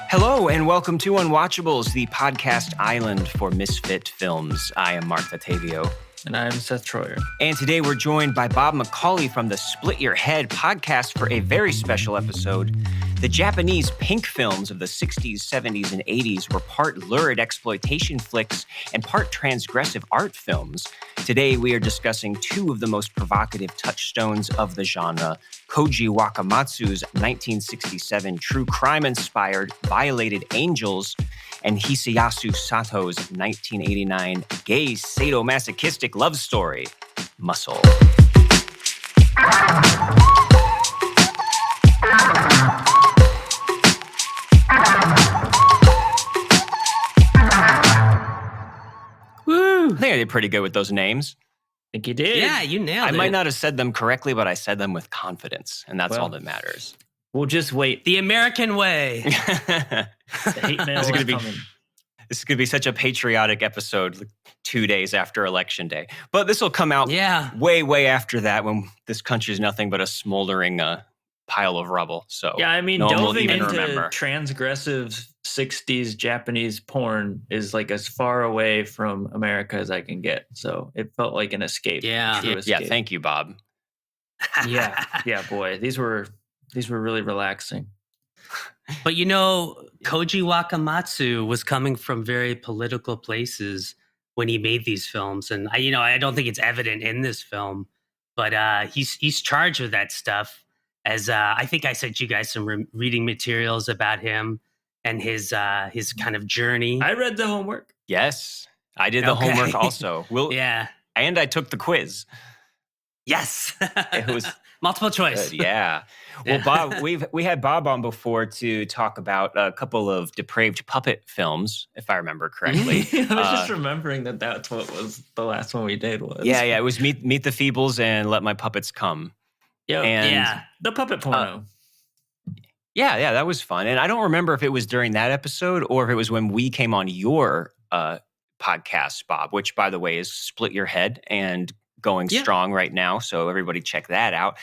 Hello and welcome to Unwatchables, the podcast island for misfit films. I am Marc Dottavio. And I'm Seth Troyer. And today we're joined by Bob McCully from the Split Your Head podcast for a very special episode. The Japanese pink films of the 60s, 70s, and 80s were part lurid exploitation flicks and part transgressive art films. Today we are discussing two of the most provocative touchstones of the genre, Koji Wakamatsu's 1967 true crime-inspired Violated Angels and Hisayasu Sato's 1989 gay sadomasochistic love story, Muscle. Woo! I think I did pretty good with those names. I think you did. Yeah, you nailed it. I might not have said them correctly, but I said them with confidence, and that's all that matters. We'll just wait. The American way. The hate mail is coming. This is going to be such a patriotic episode, like 2 days after Election Day. But this will come out way after that when this country is nothing but a smoldering pile of rubble. So yeah, I mean, no one will delving even into remember. transgressive 60s Japanese porn is like as far away from America as I can get. So it felt like an escape. Yeah. True Yeah, escape. thank you, Bob. Yeah, boy. These were really relaxing. But you know, Koji Wakamatsu was coming from very political places when he made these films, and I don't think it's evident in this film, but he's charged with that stuff. As I think I sent you guys some reading materials about him and his kind of journey. I read the homework. Yes, I did the homework also. Yeah, and I took the quiz. Yes, It was multiple choice. good, yeah. Well, Bob, we had Bob on before to talk about a couple of depraved puppet films, if I remember correctly. I was just remembering that's what was the last one we did was. Yeah, it was Meet the Feebles and Let My Puppets Come. Yeah, the puppet porno. Yeah, that was fun. And I don't remember if it was during that episode or if it was when we came on your podcast, Bob, which, by the way, is Split Your Head and going strong right now. So everybody check that out.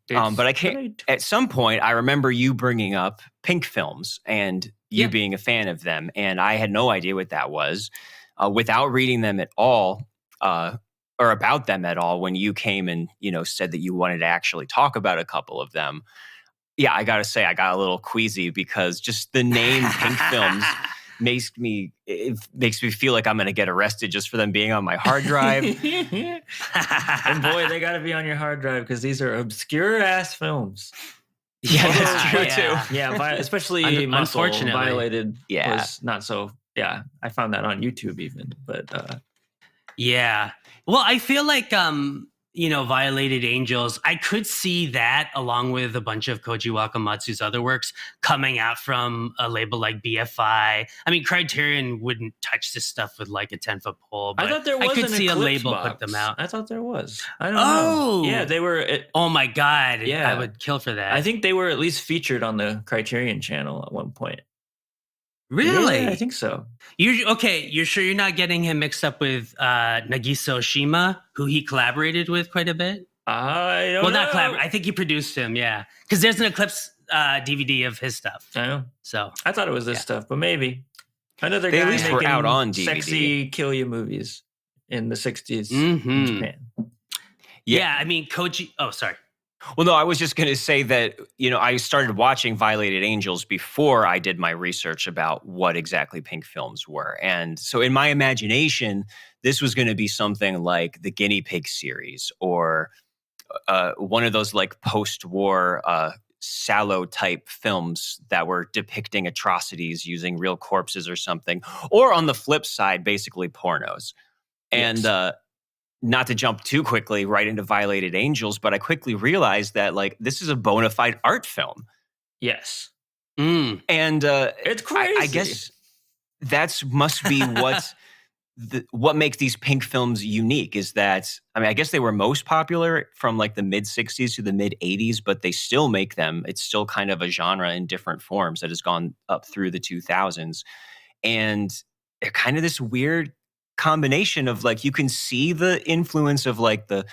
But I can't. At some point, I remember you bringing up pink films and you being a fan of them, and I had no idea what that was. Without reading them at all, or about them at all, when you came and said that you wanted to actually talk about a couple of them. Yeah, I gotta say, I got a little queasy because just the name pink films makes me feel like I'm gonna get arrested just for them being on my hard drive. And boy, they got to be on your hard drive because these are obscure ass films. Yeah, that's true too. Yeah, especially Muscle, unfortunately. Violated was not so. Yeah, I found that on YouTube even, but yeah. Well, I feel like Violated Angels, I could see that along with a bunch of Koji Wakamatsu's other works coming out from a label like BFI. I mean, Criterion wouldn't touch this stuff with like a 10-foot pole, but I thought there was I could an see a Eclipse label box. put them out. I thought there was. I don't know. Yeah, they were. Oh my God. Yeah. I would kill for that. I think they were at least featured on the Criterion channel at one point. Really? Yeah, I think so. You're sure you're not getting him mixed up with Nagisa Oshima, who he collaborated with quite a bit? I don't know. Not collaborate. I think he produced him, yeah. Because there's an Eclipse DVD of his stuff. I know. So I thought it was this stuff, but maybe. Another They guy at least were making out on DVD. sexy kill you movies in the 60s in Japan. Yeah, I mean, Koji... Oh, sorry. Well, no, I was just going to say that, I started watching Violated Angels before I did my research about what exactly pink films were. And so in my imagination, this was going to be something like the Guinea Pig series or one of those like post-war Sallow type films that were depicting atrocities using real corpses or something. Or on the flip side, basically pornos. And not to jump too quickly right into Violated Angels, but I quickly realized that like this is a bona fide art film. Yes. And it's crazy. I guess that's must be what makes these pink films unique is that, I mean, I guess they were most popular from like the mid 60s to the mid 80s, but they still make them. It's still kind of a genre in different forms that has gone up through the 2000s. And they're kind of this weird combination of like, you can see the influence of like the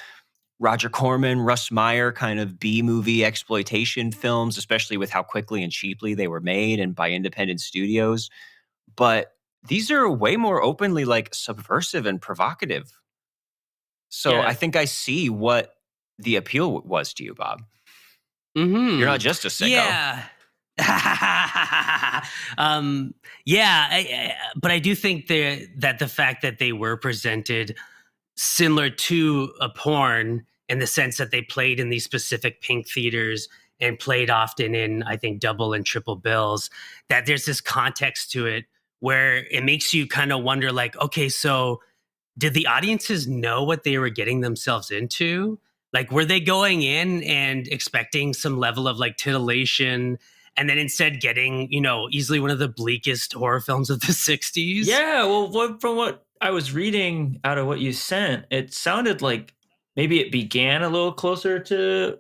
Roger Corman, Russ Meyer kind of B-movie exploitation films, especially with how quickly and cheaply they were made and by independent studios. But these are way more openly like subversive and provocative. So I think I see what the appeal was to you, Bob. Mm-hmm. You're not just a sicko. Yeah. But I do think that the fact that they were presented similar to a porn in the sense that they played in these specific pink theaters and played often in, I think, double and triple bills, that there's this context to it where it makes you kind of wonder, like, okay, so did the audiences know what they were getting themselves into? Like, were they going in and expecting some level of like titillation and then instead getting, easily one of the bleakest horror films of the 60s? Yeah, well, from what I was reading out of what you sent, it sounded like maybe it began a little closer to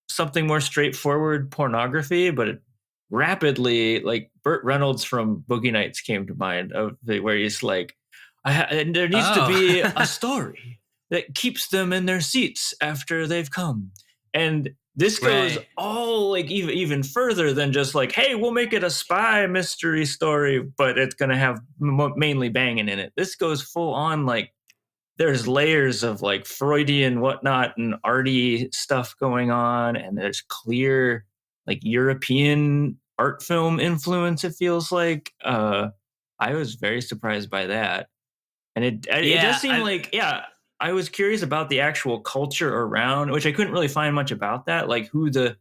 something more straightforward pornography, but it rapidly, like Burt Reynolds from Boogie Nights came to mind, where he's like, and there needs to be a story that keeps them in their seats after they've come. And this goes all like even further than just like, hey, we'll make it a spy mystery story, but it's going to have mainly banging in it. This goes full on like there's layers of like Freudian whatnot and arty stuff going on. And there's clear like European art film influence, it feels like. I was very surprised by that. And it does seem I was curious about the actual culture around, which I couldn't really find much about that, like who the,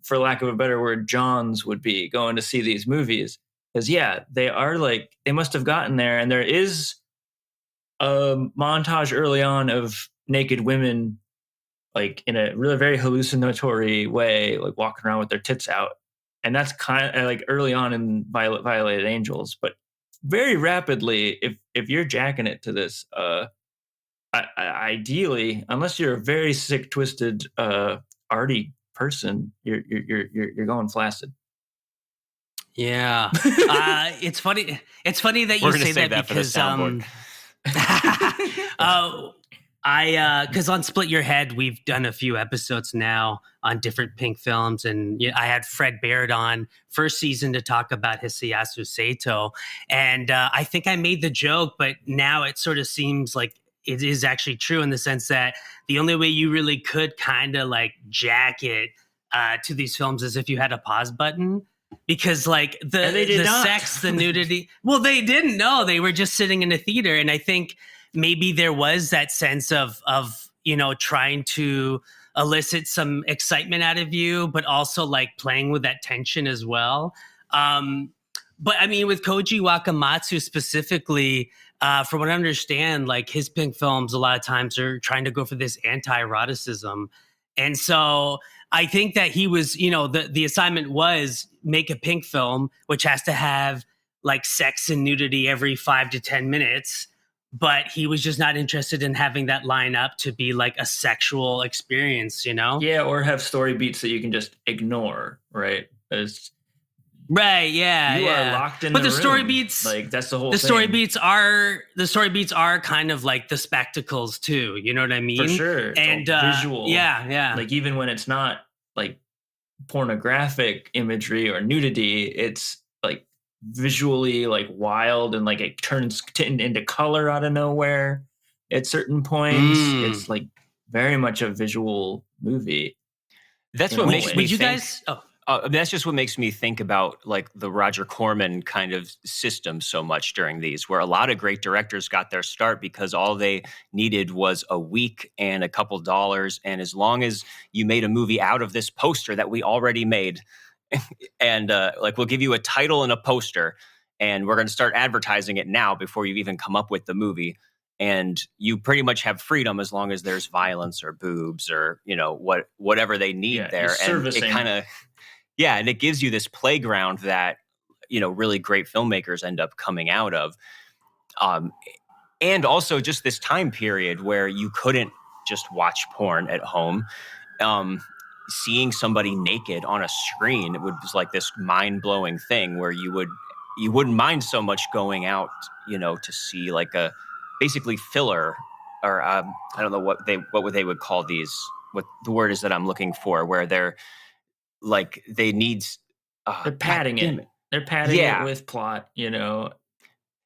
for lack of a better word, Johns would be going to see these movies. Because they are like, they must have gotten there, and there is a montage early on of naked women, like in a really very hallucinatory way, like walking around with their tits out, and that's kind of like early on in Violated Angels. But very rapidly, if you're jacking it to this, ideally, unless you're a very sick, twisted, arty person, you're going flaccid. Yeah, it's funny. It's funny that you say that because because on Split Your Head, we've done a few episodes now on different pink films, and I had Fred Baird on first season to talk about Hisayasu Sato, and I think I made the joke, but now it sort of seems like it is actually true in the sense that the only way you really could kind of like jack it to these films is if you had a pause button. Because like the sex, the nudity, well, they didn't know. They were just sitting in a theater. And I think maybe there was that sense of trying to elicit some excitement out of you, but also like playing with that tension as well. But I mean, with Koji Wakamatsu specifically, from what I understand, like his pink films a lot of times are trying to go for this anti-eroticism. And so I think that he was, the assignment was make a pink film, which has to have like sex and nudity every 5 to 10 minutes. But he was just not interested in having that line up to be like a sexual experience, Yeah, or have story beats that you can just ignore, right? Right, yeah, you are locked in. But the story beats, like that's the whole. The story beats are kind of like the spectacles too. You know what I mean? For sure, and visual. Yeah. Like even when it's not like pornographic imagery or nudity, it's like visually like wild and like it turns into color out of nowhere at certain points. It's like very much a visual movie. That's what makes me think. That's just what makes me think about like the Roger Corman kind of system so much during these, where a lot of great directors got their start because all they needed was a week and a couple dollars. And as long as you made a movie out of this poster that we already made, and like we'll give you a title and a poster, and we're going to start advertising it now before you even come up with the movie. And you pretty much have freedom as long as there's violence or boobs or whatever they need there. And it kind of. Yeah, and it gives you this playground that, really great filmmakers end up coming out of. And also just this time period where you couldn't just watch porn at home. Seeing somebody naked on a screen, it was like this mind-blowing thing where you wouldn't mind so much going out, to see like a basically filler or I don't know what they would call these. What the word is that I'm looking for, where they're like they need. They're padding it. They're padding it with plot,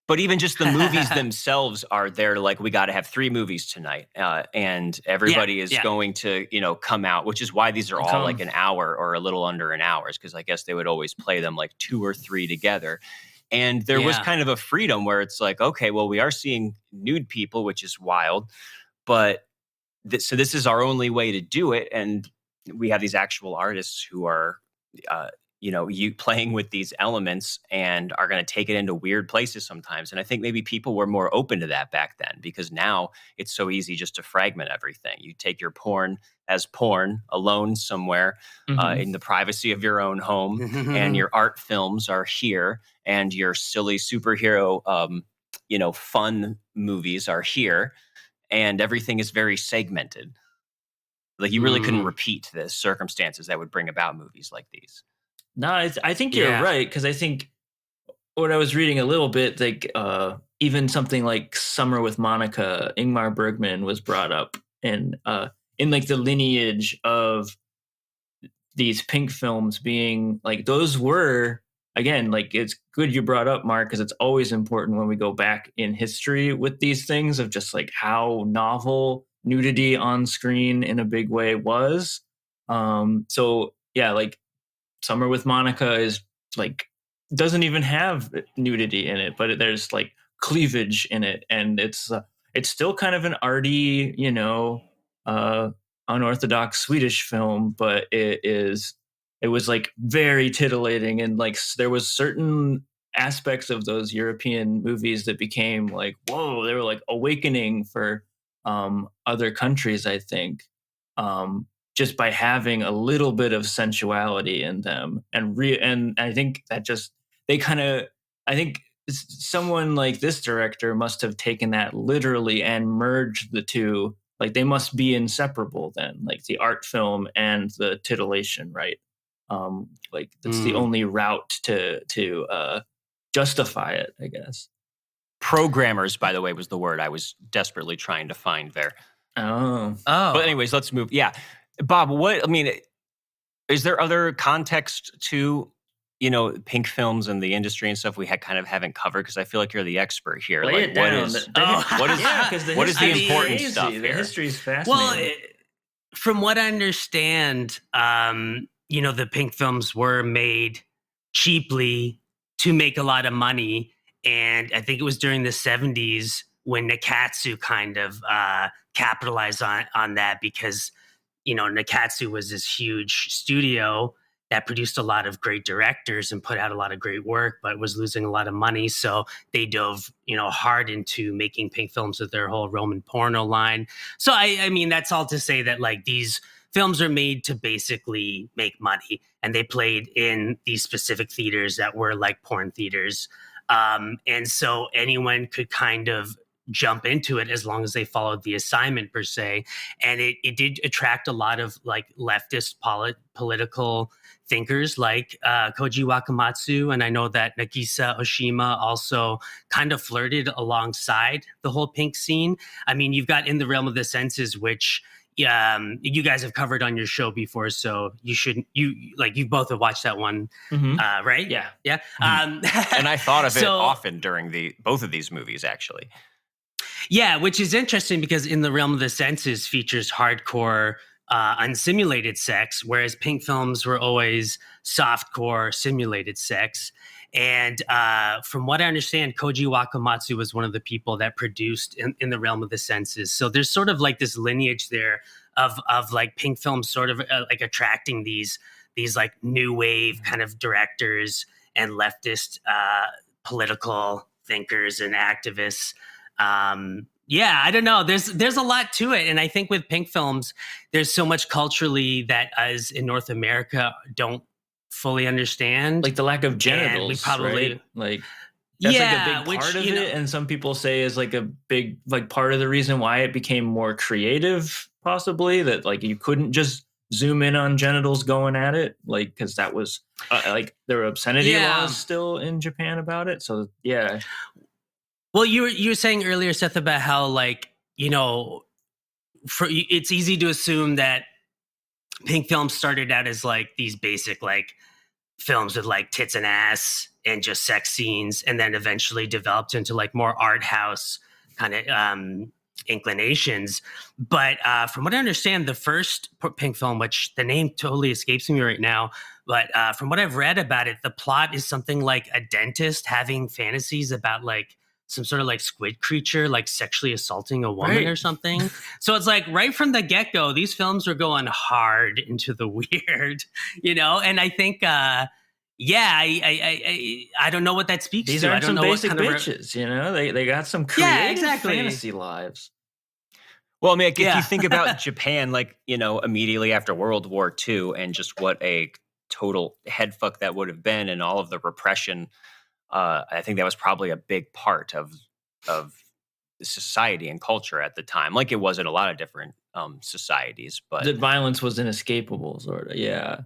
But even just the movies themselves are there. Like, we got to have 3 movies tonight, and everybody is going to, come out, which is why these are all like an hour or a little under an hour, because I guess they would always play them like 2 or 3 together. And there was kind of a freedom where it's like, okay, well, we are seeing nude people, which is wild, but so this is our only way to do it. And we have these actual artists who are, you playing with these elements and are going to take it into weird places sometimes. And I think maybe people were more open to that back then, because now it's so easy just to fragment everything. You take your porn as porn alone somewhere in the privacy of your own home, and your art films are here, and your silly superhero, fun movies are here, and everything is very segmented. Like, you really couldn't repeat the circumstances that would bring about movies like these. No, I think you're right, because I think when I was reading a little bit, like even something like Summer with Monica, Ingmar Bergman was brought up in like the lineage of these pink films being like, those were, again, like, it's good you brought up, Marc, because it's always important when we go back in history with these things of just like how novel nudity on screen in a big way was. So yeah, like Summer with Monica is like, doesn't even have nudity in it, but there's like cleavage in it, and it's still kind of an arty, unorthodox Swedish film, but it was like very titillating, and like there was certain aspects of those European movies that became like, whoa, they were like awakening for other countries, I think. Just by having a little bit of sensuality in them, and I think that just I think someone like this director must have taken that literally and merged the two. Like, they must be inseparable then, like the art film and the titillation, right? Like, that's the only route to justify it, I guess. Programmers, by the way, was the word I was desperately trying to find there. Oh. But anyways, let's move. Yeah. Bob, is there other context to, pink films and the industry and stuff we haven't covered? Because I feel like you're the expert here. Lay like, it down. What is the important stuff here? The history is fascinating. Well, from what I understand, the pink films were made cheaply to make a lot of money. And I think it was during the 70s when Nakatsu kind of capitalized on that, because Nakatsu was this huge studio that produced a lot of great directors and put out a lot of great work, but was losing a lot of money. So they dove, hard into making pink films with their whole Roman porno line. So I mean, that's all to say that like these films are made to basically make money, and they played in these specific theaters that were like porn theaters. And so anyone could kind of jump into it as long as they followed the assignment per se. And it did attract a lot of like leftist political thinkers like Koji Wakamatsu. And I know that Nagisa Oshima also kind of flirted alongside the whole pink scene. I mean, you've got In the Realm of the Senses, which you guys have covered on your show before, so you both have watched that one, right? Yeah. And I thought of it often during both of these movies, actually. Yeah, which is interesting because In the Realm of the Senses features hardcore, unsimulated sex, whereas pink films were always softcore simulated sex. And from what I understand, Koji Wakamatsu was one of the people that produced in the Realm of the Senses. So there's sort of like this lineage there of like pink films sort of like attracting these like new wave kind of directors and leftist political thinkers and activists. Yeah, I don't know. There's a lot to it. And I think with pink films, there's so much culturally that us in North America don't fully understand. Like the lack of genitals, and we probably, right? Like, that's like a big part of it. And some people say is like a big, like part of the reason why it became more creative, possibly, that like you couldn't just zoom in on genitals going at it. Like, cause that was like there were obscenity laws still in Japan about it. So yeah. Well, you were saying earlier, Seth, about how like it's easy to assume that pink films started out as like these basic like films with like tits and ass and just sex scenes, and then eventually developed into like more art house kind of inclinations. But from what I understand, the first pink film, which the name totally escapes me right now, but from what I've read about it, the plot is something like a dentist having fantasies about like some sort of like squid creature like sexually assaulting a woman or something. So it's like right from the get-go, these films are going hard into the weird, and I think I don't know what that speaks These to. aren't I don't some know basic what kind bitches, they got some creative fantasy lives. Well, I mean, if you think about Japan, like, immediately after World War II and just what a total headfuck that would have been, and all of the repression, I think that was probably a big part of the society and culture at the time, like it was in a lot of different societies. But the violence was inescapable, sort of. Yeah.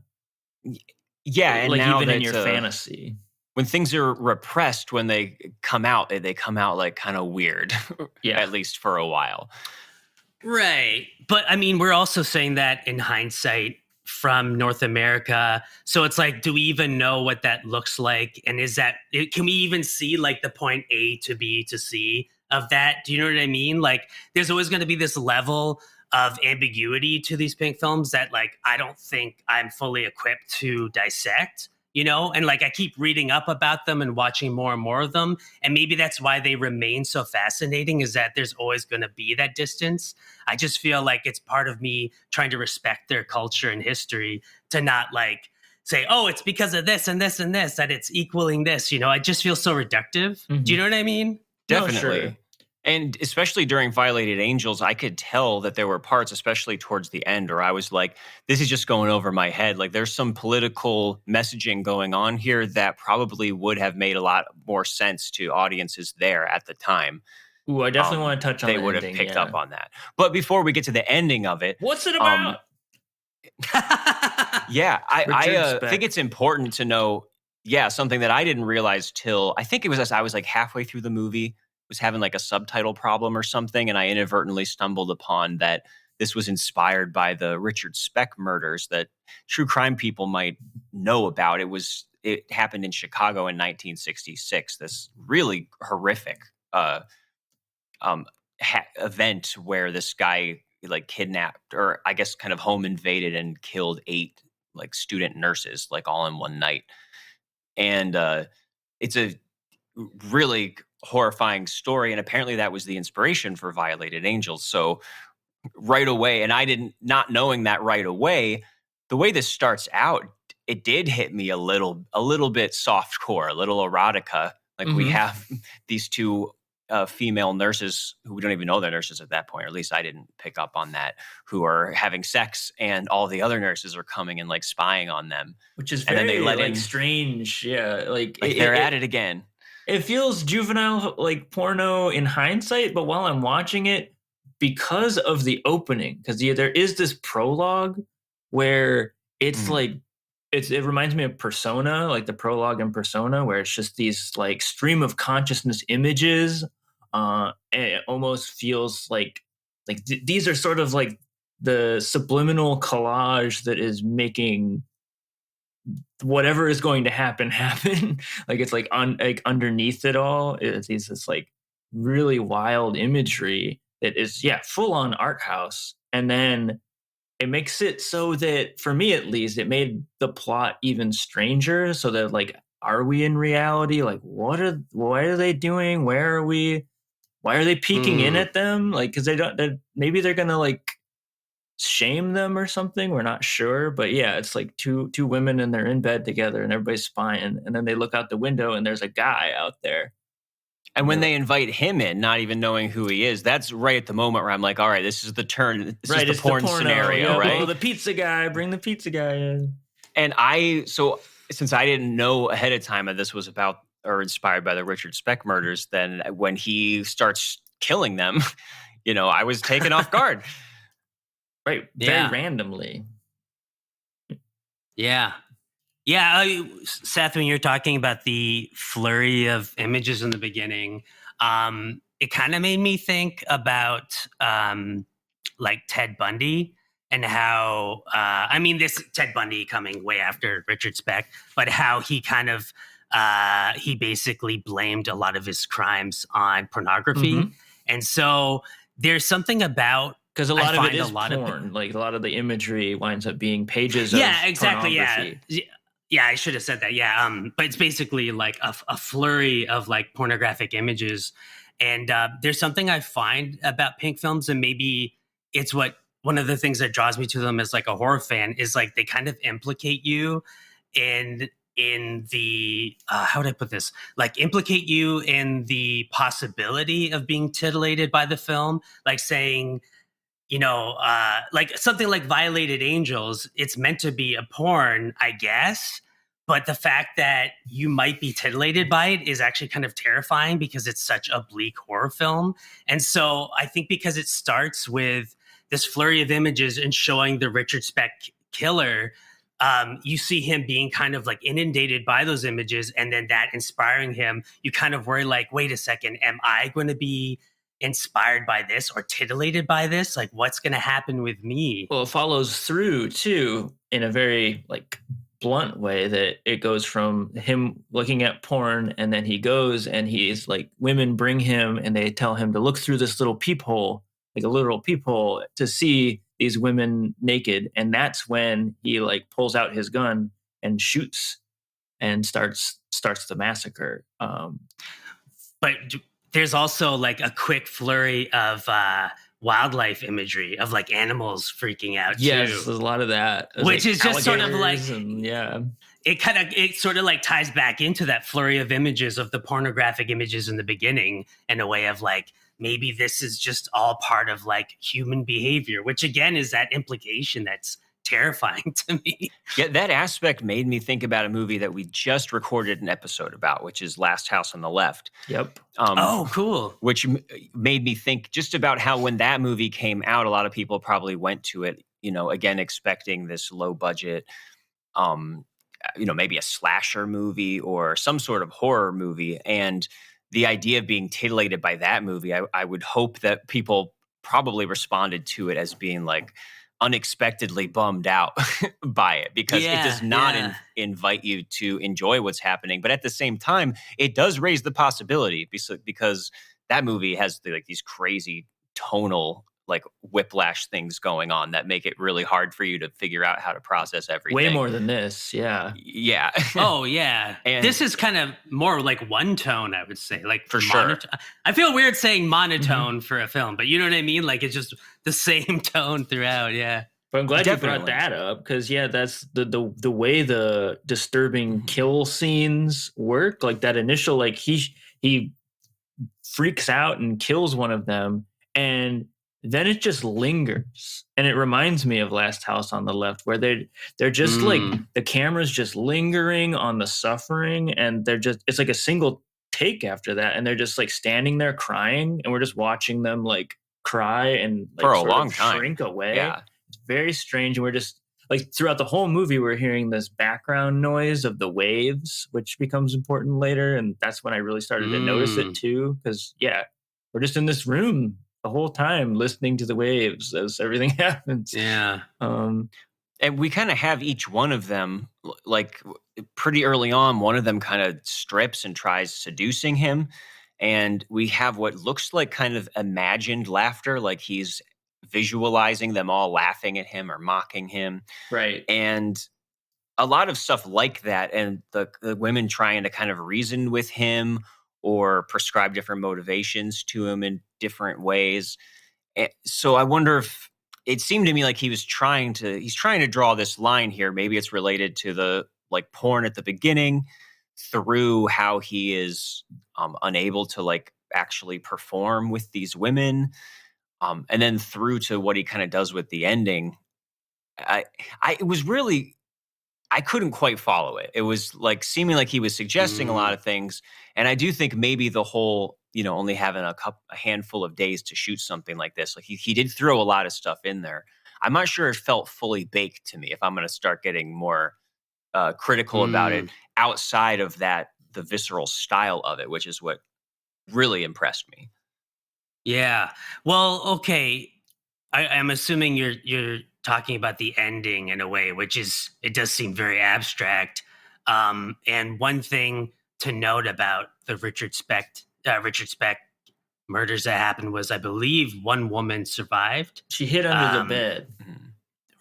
Yeah, and like now even in that, your fantasy, when things are repressed, when they come out like kind of weird, at least for a while. Right. But I mean, we're also saying that in hindsight from North America. So it's like, do we even know what that looks like? And can we even see like the point A to B to C of that? Do you know what I mean? Like, there's always going to be this level of ambiguity to these pink films that like I don't think I'm fully equipped to dissect. And like I keep reading up about them and watching more and more of them. And maybe that's why they remain so fascinating, is that there's always going to be that distance. I just feel like it's part of me trying to respect their culture and history, to not like say, oh, it's because of this and this and this that it's equaling this. I just feel so reductive. Mm-hmm. Do you know what I mean? Definitely. No, sure. And especially during Violated Angels, I could tell that there were parts, especially towards the end, where I was like, this is just going over my head. Like, there's some political messaging going on here that probably would have made a lot more sense to audiences there at the time. Ooh, I definitely want to touch on they would have picked up on that. But before we get to the ending of it, what's it about? I think it's important to know, something that I didn't realize till, I think it was as I was like halfway through the movie, was having like a subtitle problem or something, and I inadvertently stumbled upon that this was inspired by the Richard Speck murders that true crime people might know about. It happened in Chicago in 1966. This really horrific event where this guy like kidnapped, or I guess kind of home invaded and killed 8 like student nurses, like all in one night. And it's a really horrifying story, and apparently that was the inspiration for Violated Angels. So right away, and not knowing that right away, the way this starts out, it did hit me a little bit softcore, a little erotica. Like, we have these 2 female nurses who we don't even know they're nurses at that point, or at least I didn't pick up on that, who are having sex, and all the other nurses are coming and like spying on them, which is and very then they let in, strange. Yeah, like they're at it again. It feels juvenile, like porno in hindsight, but while I'm watching it, because of the opening, because there is this prologue where it's like, it reminds me of Persona, like the prologue in Persona, where it's just these like stream of consciousness images. And it almost feels like these are sort of like the subliminal collage that is making whatever is going to happen. Like, it's like underneath it all, it's this like really wild imagery that is full on art house. And then it makes it so that, for me at least, it made the plot even stranger, so that like, are we in reality? Like, what are they doing? Where are we? Why are they peeking in at them? Like, because maybe they're gonna like shame them or something. We're not sure, but it's like two women, and they're in bed together, and everybody's spying, and then they look out the window, and there's a guy out there. And when they invite him in, not even knowing who he is, that's right at the moment where I'm like, all right, this is the turn. This is the porn scenario, right? Oh, the pizza guy, bring the pizza guy in. And since I didn't know ahead of time that this was about or inspired by the Richard Speck murders, then when he starts killing them, I was taken off guard. Right. Very randomly. Yeah. Seth, when you're talking about the flurry of images in the beginning, it kind of made me think about like Ted Bundy and how I mean, this Ted Bundy coming way after Richard Speck, but how he kind of he basically blamed a lot of his crimes on pornography. And so there's something about, because a lot of it is porn. Like a lot of the imagery winds up being pages of pornography. Yeah, I should have said that. Yeah, but it's basically like a flurry of like pornographic images. And there's something I find about Pink films, and maybe it's one of the things that draws me to them as like a horror fan is like they kind of implicate you in the how would I put this? Like implicate you in the possibility of being titillated by the film, like saying, like something like Violated Angels, it's meant to be a porn, I guess. But the fact that you might be titillated by it is actually kind of terrifying because it's such a bleak horror film. And so I think because it starts with this flurry of images and showing the Richard Speck killer, you see him being kind of like inundated by those images, and then that inspiring him. You kind of worry like, wait a second, am I going to be inspired by this or titillated by this? Like, what's going to happen with me? Well, it follows through too in a very like blunt way that it goes from him looking at porn, and then he goes and he's like, women bring him and they tell him to look through this little peephole, like a literal peephole, to see these women naked. And that's when he like pulls out his gun and shoots and starts the massacre. But there's also like a quick flurry of wildlife imagery of like animals freaking out too. Yes, there's a lot of that. There's which like is just sort of like, it sort of like ties back into that flurry of images of the pornographic images in the beginning in a way of like, maybe this is just all part of like human behavior, which again is that implication that's terrifying to me. Yeah, that aspect made me think about a movie that we just recorded an episode about, which is Last House on the Left. Yep. Oh, cool. Which made me think just about how when that movie came out, a lot of people probably went to it, again, expecting this low budget, maybe a slasher movie or some sort of horror movie. And the idea of being titillated by that movie, I would hope that people probably responded to it as being like unexpectedly bummed out by it, because it does not invite you to enjoy what's happening. But at the same time, it does raise the possibility because that movie has these crazy tonal like whiplash things going on that make it really hard for you to figure out how to process everything. Way more than this. Yeah. Yeah. Oh yeah. And this is kind of more like one tone, I would say, like for sure. I feel weird saying monotone for a film, but you know what I mean? Like it's just the same tone throughout. Yeah. But I'm glad you brought that up, because that's the way the disturbing kill scenes work. Like that initial, like he freaks out and kills one of them, and then it just lingers. And it reminds me of Last House on the Left, where they're just like the camera's just lingering on the suffering, and it's like a single take after that, and they're just like standing there crying, and we're just watching them like cry and like for a long time shrink away. Yeah. It's very strange. And we're just like throughout the whole movie, we're hearing this background noise of the waves, which becomes important later. And that's when I really started to notice it too. Because we're just in this room the whole time listening to the waves as everything happens. Yeah. And we kind of have each one of them, like pretty early on, one of them kind of strips and tries seducing him. And we have what looks like kind of imagined laughter, like he's visualizing them all laughing at him or mocking him. Right. And a lot of stuff like that. And the women trying to kind of reason with him or prescribe different motivations to him in different ways. So I wonder if it seemed to me like he's trying to draw this line here. Maybe it's related to the like porn at the beginning through how he is unable to like actually perform with these women. And then through to what he kind of does with the ending. It was really, I couldn't quite follow it. It was like seeming like he was suggesting a lot of things. And I do think maybe the whole, only having a handful of days to shoot something like this, like he did throw a lot of stuff in there. I'm not sure it felt fully baked to me, if I'm going to start getting more critical about it outside of that, the visceral style of it, which is what really impressed me. Yeah. Well, okay. I'm assuming you're talking about the ending in a way, which is it does seem very abstract. And one thing to note about the Richard Speck murders that happened was, I believe, one woman survived. She hid under the bed.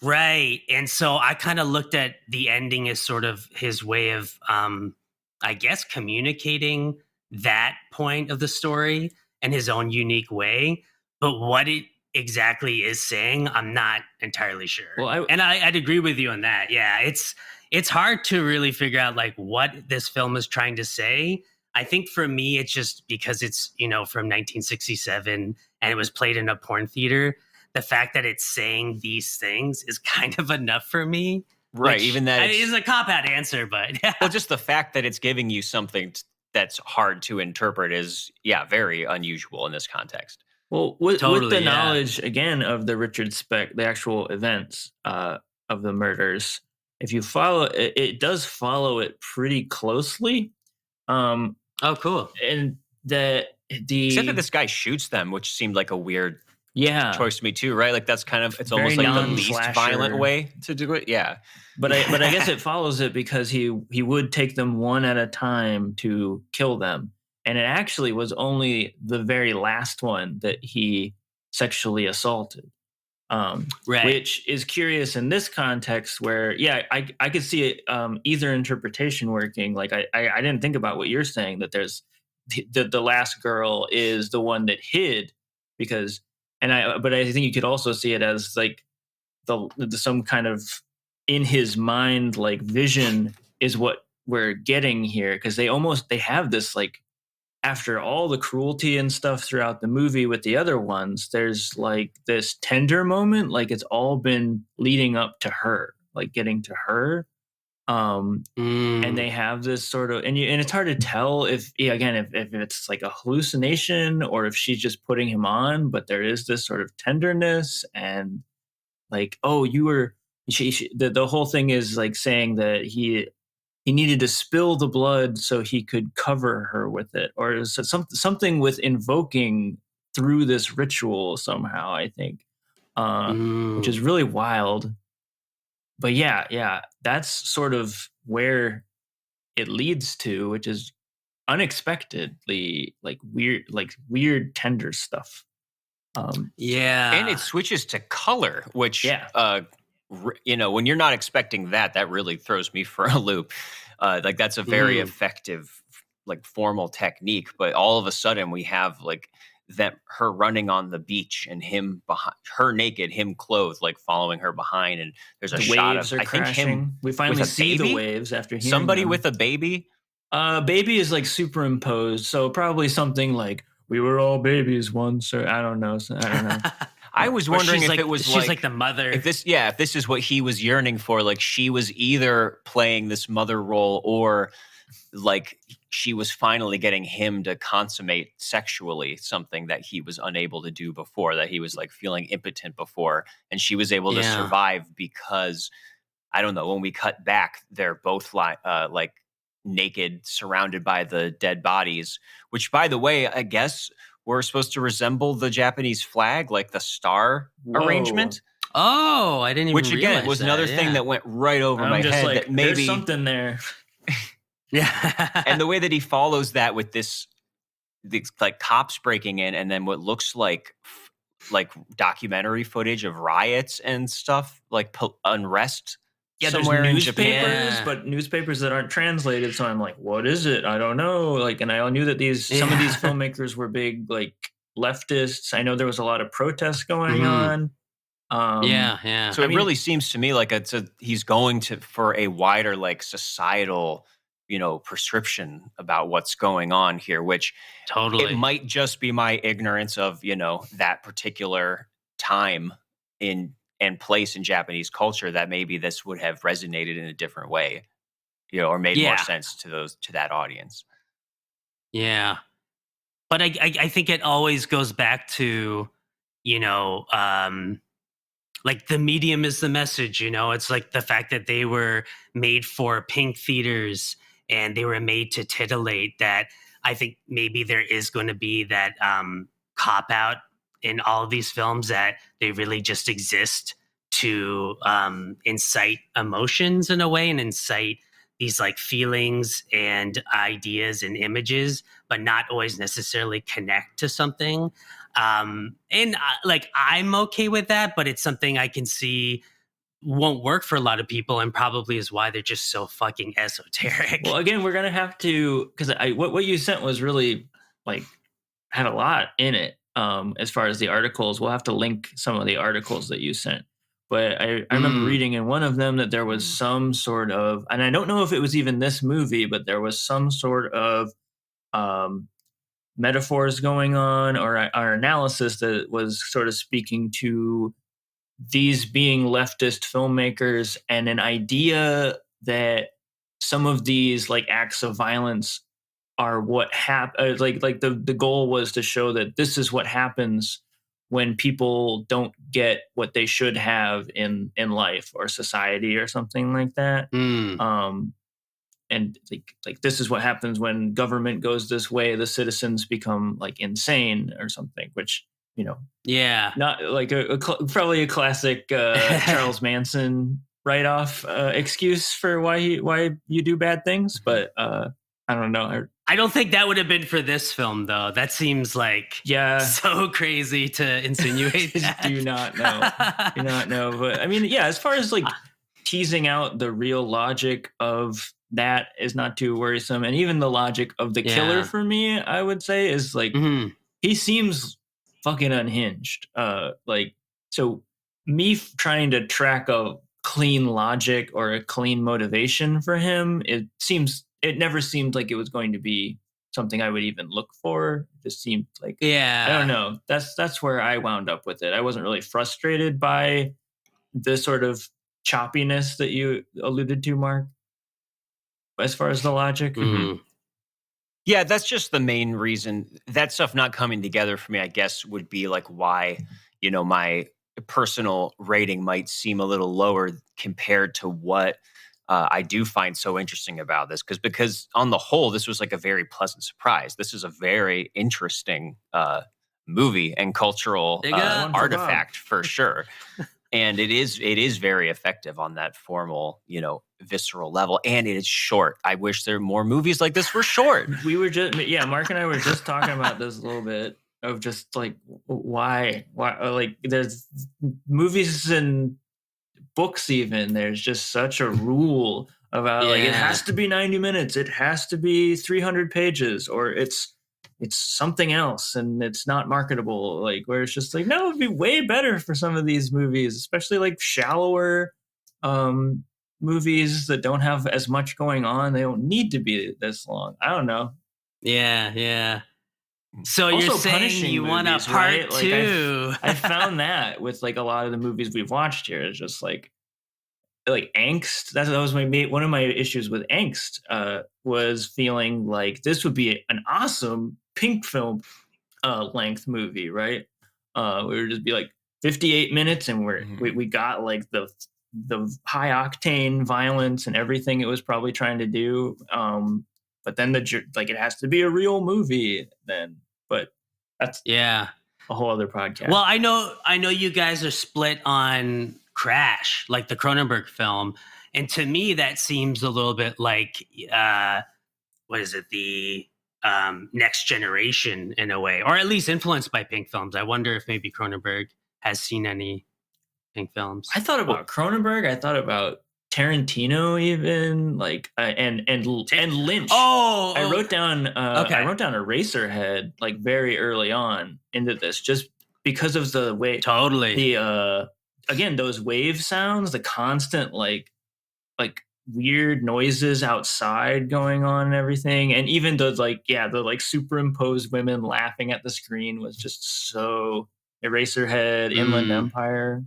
Right. And so I kind of looked at the ending as sort of his way of, I guess, communicating that point of the story in his own unique way. But what it exactly is saying, I'm not entirely sure. Well, I'd agree with you on that. Yeah, it's hard to really figure out like what this film is trying to say. I think for me, it's just because it's, from 1967 and it was played in a porn theater. The fact that it's saying these things is kind of enough for me. Right. Even that is a cop-out answer, but yeah. Well, just the fact that it's giving you something that's hard to interpret is, very unusual in this context. Well, with the knowledge, again, of the Richard Speck, the actual events of the murders, if you follow it, it does follow it pretty closely. Oh, cool. And except that this guy shoots them, which seemed like a weird choice to me too, right? Like that's kind of, it's almost like the least violent way to do it. Yeah. But I guess it follows it because he would take them one at a time to kill them. And it actually was only the very last one that he sexually assaulted. Right. Which is curious in this context where, I could see it, either interpretation working. Like I didn't think about what you're saying, that there's the last girl is the one that hid because, but I think you could also see it as like some kind of in his mind, like vision is what we're getting here. Cause they have this, like, after all the cruelty and stuff throughout the movie with the other ones, there's like this tender moment. Like it's all been leading up to her, like getting to her. And they have this sort of, and it's hard to tell if it's like a hallucination or if she's just putting him on, but there is this sort of tenderness and like, oh, the whole thing is like saying that he needed to spill the blood so he could cover her with it, or something with invoking through this ritual somehow, I think, which is really wild. But yeah, that's sort of where it leads to, which is unexpectedly like weird tender stuff. And it switches to color, which when you're not expecting that really throws me for a loop. Like that's a very effective, like formal technique, but all of a sudden we have like her running on the beach and him behind her naked, him clothed, like following her behind, and there's a shot of I think him. We finally see the waves after hearing somebody them. with a baby. Baby is like superimposed, so probably something like "We were all babies once," or I don't know. I was wondering if like, it was she's like the mother. If this is what he was yearning for, like she was either playing this mother role or like she was finally getting him to consummate sexually something that he was unable to do before, that he was like feeling impotent before, and she was able to survive because, I don't know, when we cut back, they're both like naked, surrounded by the dead bodies, which, by the way, I guess were supposed to resemble the Japanese flag, like the star arrangement. Oh, I didn't even realize that. Which, again, was another thing that went right over my head. Like, that maybe there's something there. Yeah. And the way that he follows that with these like cops breaking in, and then what looks like documentary footage of riots and stuff, like unrest. Yeah, somewhere there's newspapers, but newspapers that aren't translated. So I'm like, what is it? I don't know. Like, and I knew that some of these filmmakers were big, like leftists. I know there was a lot of protests going on. So it really seems to me like he's going for a wider, like, societal, prescription about what's going on here, which it might just be my ignorance of, that particular time and place in Japanese culture, that maybe this would have resonated in a different way, or made more sense to that audience. Yeah. But I think it always goes back to, like the medium is the message, it's like the fact that they were made for pink theaters and they were made to titillate, that I think maybe there is going to be that cop out in all of these films that they really just exist to incite emotions in a way and incite these like feelings and ideas and images, but not always necessarily connect to something. Like I'm okay with that, but it's something I can see won't work for a lot of people, and probably is why they're just so fucking esoteric. Well, again, we're gonna have to, because what you sent was really like had a lot in it. As far as the articles, we'll have to link some of the articles that you sent. But I remember reading in one of them that there was some sort of, and I don't know if it was even this movie, but there was some sort of metaphors going on, or our analysis that was sort of speaking to these being leftist filmmakers, and an idea that some of these like acts of violence are what like the goal was to show that this is what happens when people don't get what they should have in life or society or something like that. And like this is what happens when government goes this way, the citizens become like insane or something, which, you know, not like probably a classic Charles Manson write-off excuse for why you do bad things. But I don't know. I don't think that would have been for this film, though. That seems like so crazy to insinuate. Do not know. But I mean, yeah, as far as like teasing out the real logic of that is not too worrisome. And even the logic of the killer for me, I would say, is like he seems fucking unhinged. Like, so me trying to track a clean logic or a clean motivation for him, it never seemed like it was going to be something I would even look for. It just seemed like, I don't know. That's where I wound up with it. I wasn't really frustrated by the sort of choppiness that you alluded to, Mark, as far as the logic. Yeah, that's just the main reason. That stuff not coming together for me, I guess, would be like why, you know, my personal rating might seem a little lower compared to what I do find so interesting about this. Because on the whole, this was like a very pleasant surprise. This is a very interesting movie and cultural artifact for sure. And it is very effective on that formal, you know, visceral level. And it is short. I wish there were more movies like this were short. Mark and I were just talking about this a little bit, of just like, why, like there's movies and books, even there's just such a rule about like it has to be 90 minutes, it has to be 300 pages, or it's something else and it's not marketable. Like, where it's just like, no, it'd be way better for some of these movies, especially like shallower movies that don't have as much going on. They don't need to be this long. I don't know. So also, you're saying you want a part two? I found that with like a lot of the movies we've watched here, it's just like angst. That was one of my issues with angst. Was feeling like this would be an awesome pink film length movie, right? We would just be like 58 minutes, and we got like the high octane violence and everything it was probably trying to do. But then it has to be a real movie then. But that's a whole other podcast. Well, I know you guys are split on Crash, like the Cronenberg film, and to me that seems a little bit like what is it, the Next Generation in a way, or at least influenced by pink films. I wonder if maybe Cronenberg has seen any pink films. I thought about Cronenberg. I thought about Tarantino, even like and Lynch. I wrote down Eraserhead like very early on into this, just because of the way again, those wave sounds, the constant like weird noises outside going on and everything, and even the superimposed women laughing at the screen was just so Eraserhead, Inland Empire.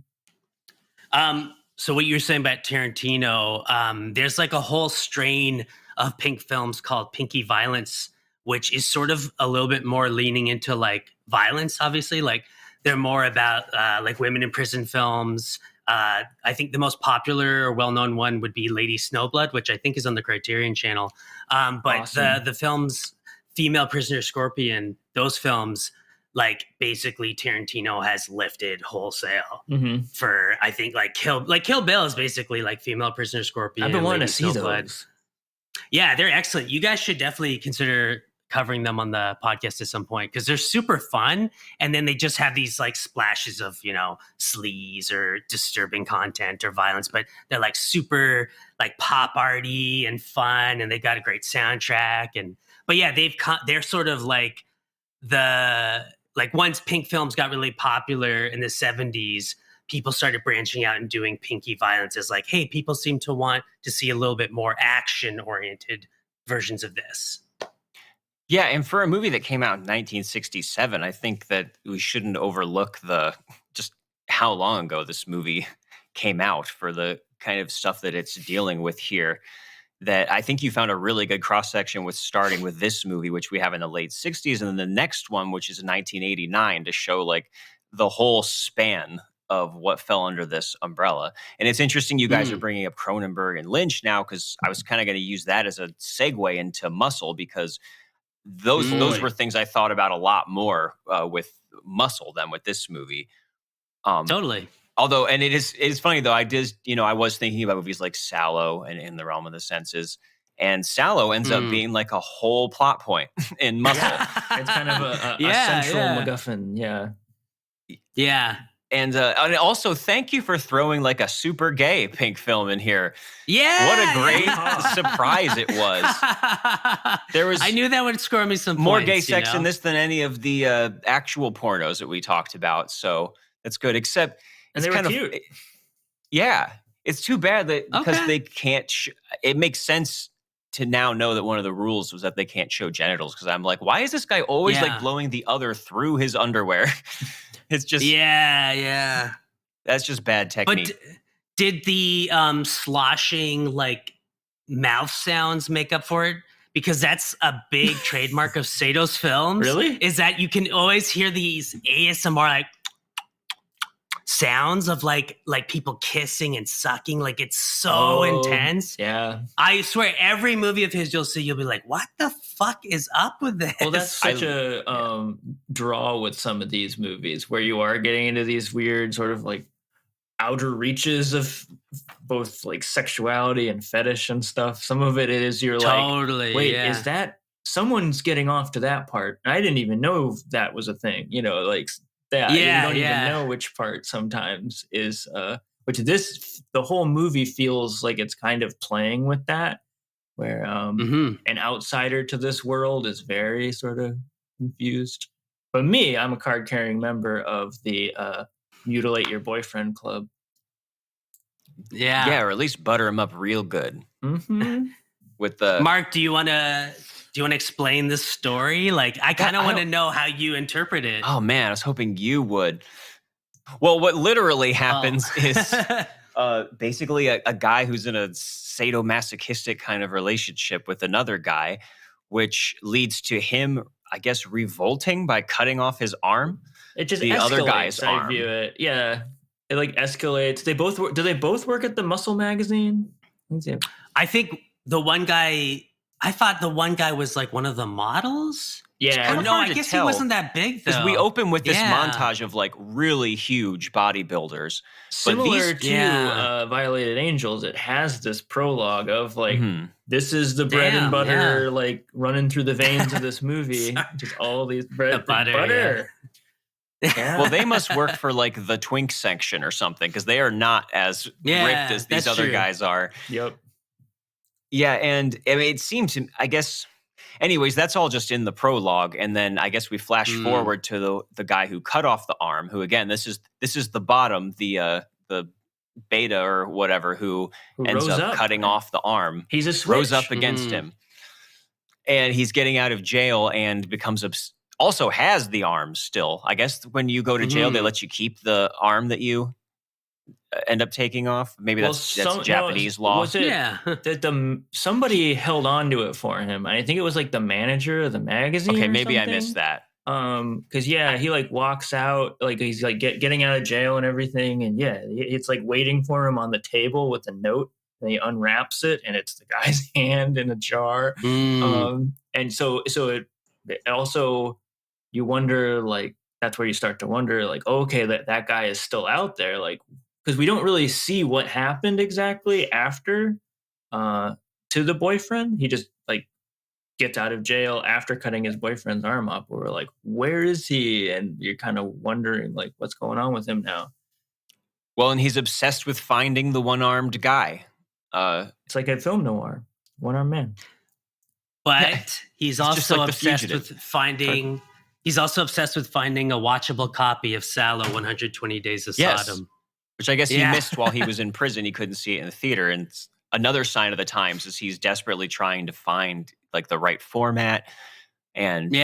So what you're saying about Tarantino, there's like a whole strain of pink films called Pinky Violence, which is sort of a little bit more leaning into like violence, obviously. Like they're more about like women in prison films. I think the most popular or well-known one would be Lady Snowblood, which I think is on the Criterion Channel. But awesome. The films Female Prisoner Scorpion, those films, like basically Tarantino has lifted wholesale Mm-hmm. for, I think, like Kill Bill is basically like Female Prisoner Scorpion. I've been wanting to Lady see Snowblood. those. Yeah, they're excellent. You guys should definitely consider covering them on the podcast at some point because they're super fun. And then they just have these like splashes of, sleaze or disturbing content or violence, but they're like super like pop arty and fun. And they got a great soundtrack. But yeah, they're sort of like once pink films got really popular in the 70s, people started branching out and doing pinky violence as like, hey, people seem to want to see a little bit more action-oriented versions of this. Yeah, and for a movie that came out in 1967, I think that we shouldn't overlook just how long ago this movie came out for the kind of stuff that it's dealing with here. That I think you found a really good cross-section with starting with this movie, which we have in the late 60s, and then the next one, which is 1989, to show like the whole span of what fell under this umbrella. And it's interesting you guys are bringing up Cronenberg and Lynch now, because I was kind of going to use that as a segue into Muscle, because those were things I thought about a lot more with Muscle than with this movie. Totally. Although, and it is funny though, I was thinking about movies like Sallow and In the Realm of the Senses, and Sallow ends up being like a whole plot point in Muscle. It's kind of a central MacGuffin. Yeah. And also, thank you for throwing like a super gay pink film in here. Yeah. What a great surprise it was. I knew that would score me some more points, gay sex in this than any of the actual pornos that we talked about. So that's good. Except and they were cute. Yeah. It's too bad that because they can't. It makes sense to now know that one of the rules was that they can't show genitals. Because I'm like, why is this guy always like blowing the other through his underwear? It's just that's just bad technique. But did the sloshing like mouth sounds make up for it? Because that's a big trademark of Sato's films. Really? Is that you can always hear these ASMR like sounds of like people kissing and sucking. Like it's so intense. Yeah. I swear every movie of his you'll be like, what the fuck is up with this? Well, that's such a draw with some of these movies where you are getting into these weird sort of like outer reaches of both like sexuality and fetish and stuff. Some of it is you're like, wait, is that someone's getting off to that part? I didn't even know that was a thing, like that. You don't even know which part sometimes is, which the whole movie feels like it's kind of playing with that, where an outsider to this world is very sort of confused. But me, I'm a card-carrying member of the Mutilate Your Boyfriend Club. Yeah, or at least butter him up real good. Mm-hmm. With the Mark, do you want to explain this story? Like, I kind of want to know how you interpret it. Oh man, I was hoping you would. Well, what literally happens is basically a guy who's in a sadomasochistic kind of relationship with another guy, which leads to him, I guess, revolting by cutting off his arm. It just the escalates, other guy's arm. I view it. Yeah, it like escalates. They both do they both work at the Muscle magazine? I think the one guy. I thought the one guy was like one of the models. Yeah. No, I guess he wasn't that big though. Because we open with this montage of like really huge bodybuilders. Similar to Violated Angels, it has this prologue of like, this is the bread and butter, like running through the veins of this movie. Just all these bread butter. Yeah. Well, they must work for like the twink section or something, because they are not as ripped as these other guys are. Yep. Yeah, and I mean, it seems, I guess, anyways, that's all just in the prologue, and then I guess we flash forward to the guy who cut off the arm, who again, this is the bottom, the beta or whatever, who ends up cutting off the arm. He's a switch. Rose up against him, and he's getting out of jail and becomes also has the arm still. I guess when you go to jail, they let you keep the arm that you end up taking off. Maybe that's Japanese law. Was it that somebody held on to it for him? I think it was like the manager of the magazine. Okay, maybe I missed that. Because he like walks out, like he's like getting out of jail and everything, and it's like waiting for him on the table with a note, and he unwraps it, and it's the guy's hand in a jar. And so it also, you wonder, like, that's where you start to wonder, like, okay, that guy is still out there, like, because we don't really see what happened exactly after to the boyfriend. He just like gets out of jail after cutting his boyfriend's arm up. We're like, where is he? And you're kind of wondering like what's going on with him now. Well, and he's obsessed with finding the one-armed guy. It's like a film noir, one-armed man. But he's also like obsessed with finding. He's also obsessed with finding a watchable copy of Salo, 120 Days of Sodom. Which I guess he missed while he was in prison. He couldn't see it in the theater. And another sign of the times is he's desperately trying to find like the right format. And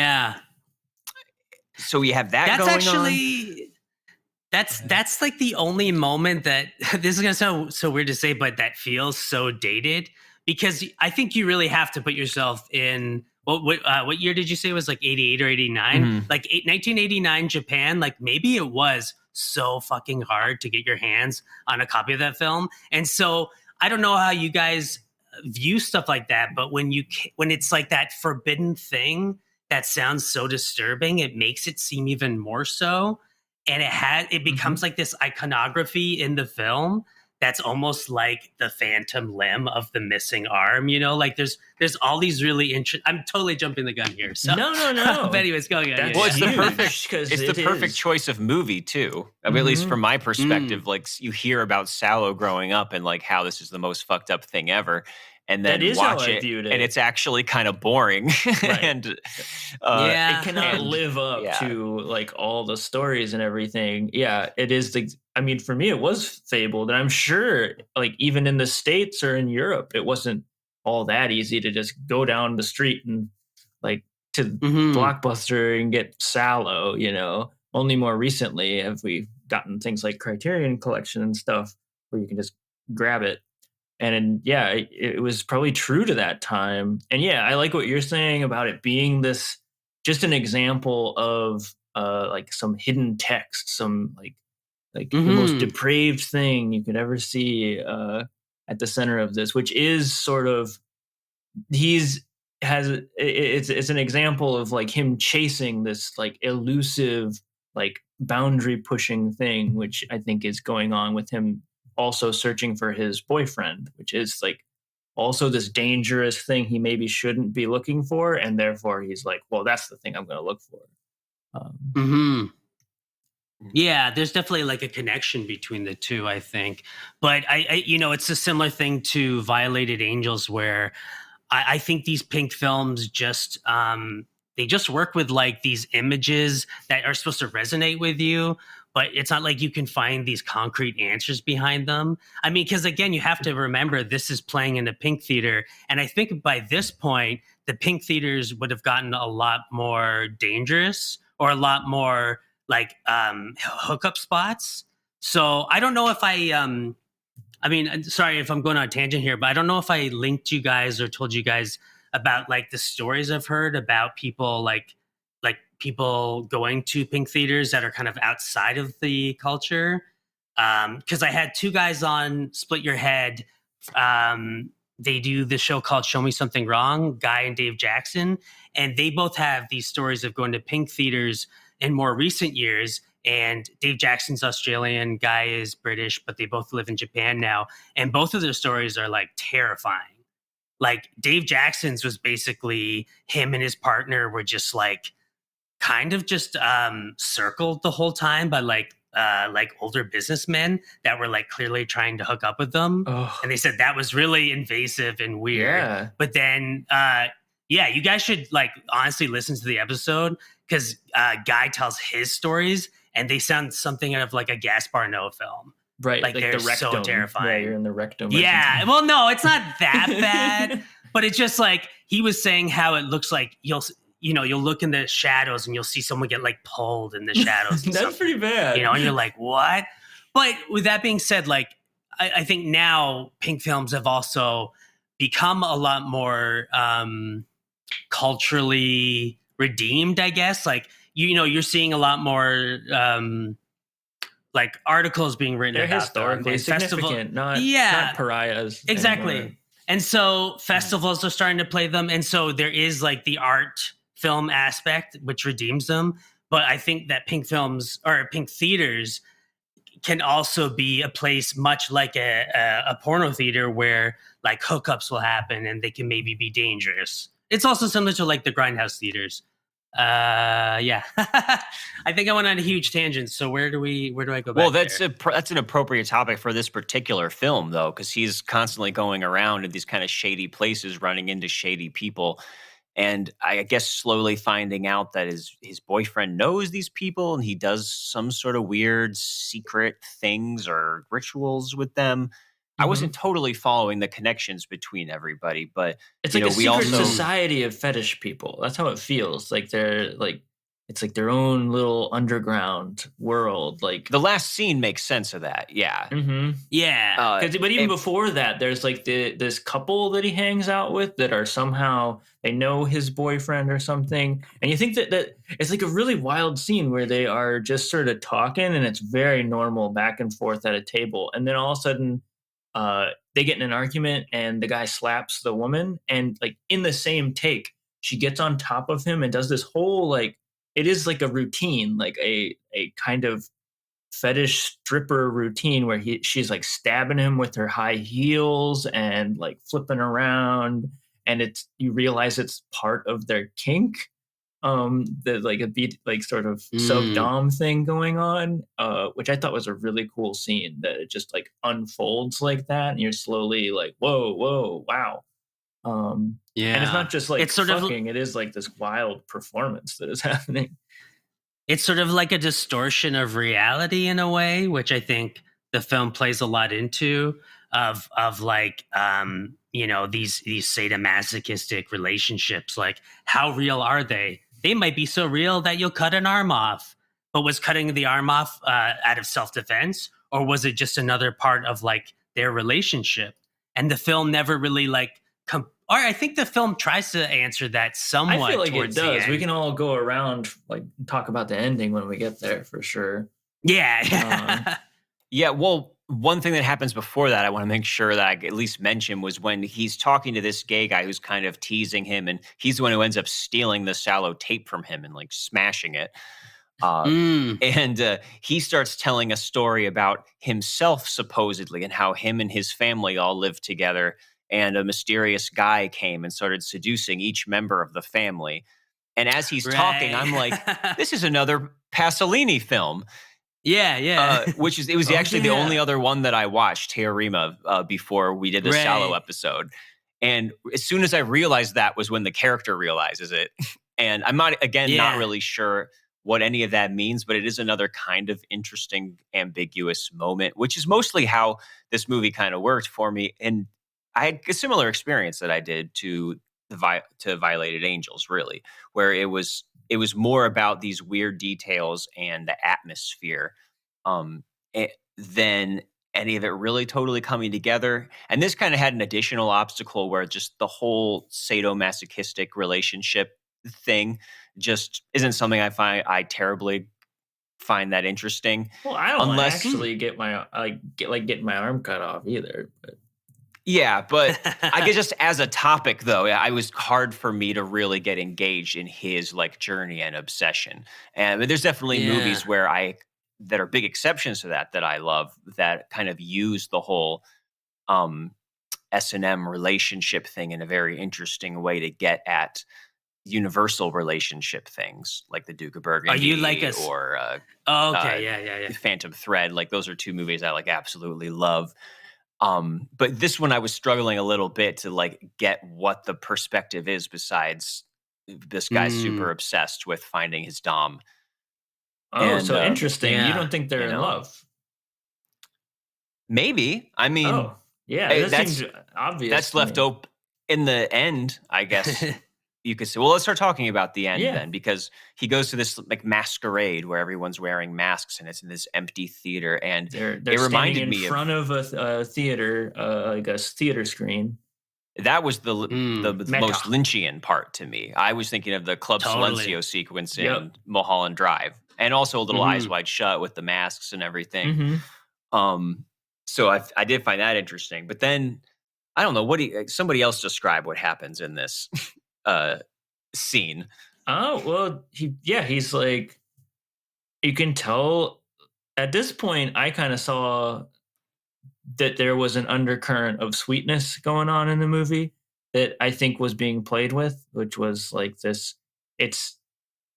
so we have that going on. That's like the only moment that this is gonna sound so weird to say, but that feels so dated, because I think you really have to put yourself in what year did you say it was, like 88 or 89? Mm-hmm. Like 1989 Japan, like maybe it was so fucking hard to get your hands on a copy of that film. And so I don't know how you guys view stuff like that, but when it's like that forbidden thing that sounds so disturbing, it makes it seem even more so. And it becomes like this iconography in the film that's almost like the phantom limb of the missing arm, you know? Like there's all these really interesting. I'm totally jumping the gun here. So No. But anyways, go again. Well, it's the perfect choice of movie too. I mean, at least from my perspective, like you hear about Salo growing up and like how this is the most fucked up thing ever. And then watch it, and it's actually kind of boring. And it cannot live up to like all the stories and everything. Yeah, it is. I mean, for me, it was fabled, and I'm sure, like even in the States or in Europe, it wasn't all that easy to just go down the street and like to Blockbuster and get Salo. You know, only more recently have we gotten things like Criterion Collection and stuff where you can just grab it. And it was probably true to that time. And I like what you're saying about it being this, just an example of like some hidden text, some like the most depraved thing you could ever see at the center of this, which is sort of it's an example of like him chasing this like elusive, like boundary pushing thing, which I think is going on with him also searching for his boyfriend, which is like also this dangerous thing he maybe shouldn't be looking for. And therefore he's like, well, that's the thing I'm going to look for. Yeah, there's definitely like a connection between the two, I think. But I it's a similar thing to Violated Angels, where I think these Pink films just, they just work with like these images that are supposed to resonate with you, but it's not like you can find these concrete answers behind them. I mean, because again, you have to remember this is playing in a Pink theater. And I think by this point, the Pink theaters would have gotten a lot more dangerous, or a lot more like hookup spots. So I don't know if I mean, sorry if I'm going on a tangent here, but I don't know if I linked you guys or told you guys about like the stories I've heard about people like people going to Pink theaters that are kind of outside of the culture. Because I had two guys on Split Your Head. They do this show called Show Me Something Wrong, Guy and Dave Jackson. And they both have these stories of going to Pink theaters in more recent years. And Dave Jackson's Australian, Guy is British, but they both live in Japan now. And both of their stories are like terrifying. Like Dave Jackson's was basically him and his partner were just like kind of just circled the whole time by like older businessmen that were like clearly trying to hook up with them. And they said that was really invasive and weird. But then you guys should like honestly listen to the episode, because Guy tells his stories and they sound something out of like a Gaspar Noé film. Right. Like they're the rectum. so terrifying. Yeah, you're in the rectum. Yeah. Well, no, it's not that bad, but it's just like he was saying how it looks like you'll look in the shadows and you'll see someone get like pulled in the shadows. That's pretty bad. And you're like, what? But with that being said, like, I think now Pink films have also become a lot more culturally redeemed, I guess. Like, you're seeing a lot more like articles being written about historically them. Significant, not pariahs. Exactly. Anymore. And so festivals are starting to play them. And so there is like the art film aspect, which redeems them. But I think that Pink films or Pink theaters can also be a place much like a porno theater where like hookups will happen and they can maybe be dangerous. It's also similar to like the grindhouse theaters. Yeah. I think I went on a huge tangent. So where do I go back? Well, that's an appropriate topic for this particular film, though, because he's constantly going around in these kind of shady places, running into shady people, and I guess slowly finding out that his boyfriend knows these people, and he does some sort of weird secret things or rituals with them. I wasn't totally following the connections between everybody, but it's like a secret society of fetish people. That's how it feels. Like they're like it's like their own little underground world. Like the last scene makes sense of that. Yeah, yeah. But even before that, there's like this couple that he hangs out with that are somehow they know his boyfriend or something, and you think that it's like a really wild scene where they are just sort of talking, and it's very normal back and forth at a table, and then all of a sudden they get in an argument and the guy slaps the woman, and like in the same take she gets on top of him and does this whole like it is like a routine, like a kind of fetish stripper routine where she's like stabbing him with her high heels and like flipping around, and it's you realize it's part of their kink, the like a beat like sort of sub dom thing going on, which I thought was a really cool scene that it just like unfolds like that and you're slowly like whoa wow. Yeah, and it's not just like it's sort fucking, it is like this wild performance that is happening. It's sort of like a distortion of reality in a way, which I think the film plays a lot into of like these sadomasochistic relationships. Like, how real are they? They might be so real that you'll cut an arm off. But was cutting the arm off out of self-defense, or was it just another part of like their relationship? And the film never really like or I think the film tries to answer that somewhat. I feel like it does. We can all go around like talk about the ending when we get there for sure. Yeah. Yeah. Well, one thing that happens before that, I want to make sure that I at least mention was when he's talking to this gay guy who's kind of teasing him, and he's the one who ends up stealing the sallow tape from him and like smashing it. And he starts telling a story about himself supposedly and how him and his family all lived together, and a mysterious guy came and started seducing each member of the family. And as he's talking, I'm like, this is another Pasolini film. Yeah. It was actually the only other one that I watched, Teorema, before we did the Sallow episode. And as soon as I realized that was when the character realizes it. And I'm not really sure what any of that means, but it is another kind of interesting, ambiguous moment, which is mostly how this movie kind of worked for me. And I had a similar experience that I did to Violated Angels, really, where it was more about these weird details and the atmosphere than any of it really totally coming together. And this kind of had an additional obstacle where just the whole sadomasochistic relationship thing just isn't something I terribly find that interesting. Well, I don't actually get my getting my arm cut off either. But. Yeah, but I guess just as a topic, though, it was hard for me to really get engaged in his like journey and obsession. And there's definitely movies that are big exceptions to that I love, that kind of use the whole S&M relationship thing in a very interesting way to get at universal relationship things, like The Duke of Burgundy. Are you like Phantom Thread. Like those are two movies I like absolutely love. But this one I was struggling a little bit to like get what the perspective is besides this guy's super obsessed with finding his dom. So interesting. You don't think they're in love? Maybe. I mean, that seems obvious. That's left open in the end, I guess. You could say, well, let's start talking about the end then, because he goes to this like masquerade where everyone's wearing masks and it's in this empty theater, and they're it reminded me in front of a theater, like a theater screen. That was the most Lynchian part to me. I was thinking of the Club Silencio sequence in Mulholland Drive, and also a little Eyes Wide Shut with the masks and everything. So I did find that interesting, but then I don't know somebody else describe what happens in this scene. Oh, well, he's like you can tell at this point, I kind of saw that there was an undercurrent of sweetness going on in the movie that I think was being played with, which was like this. It's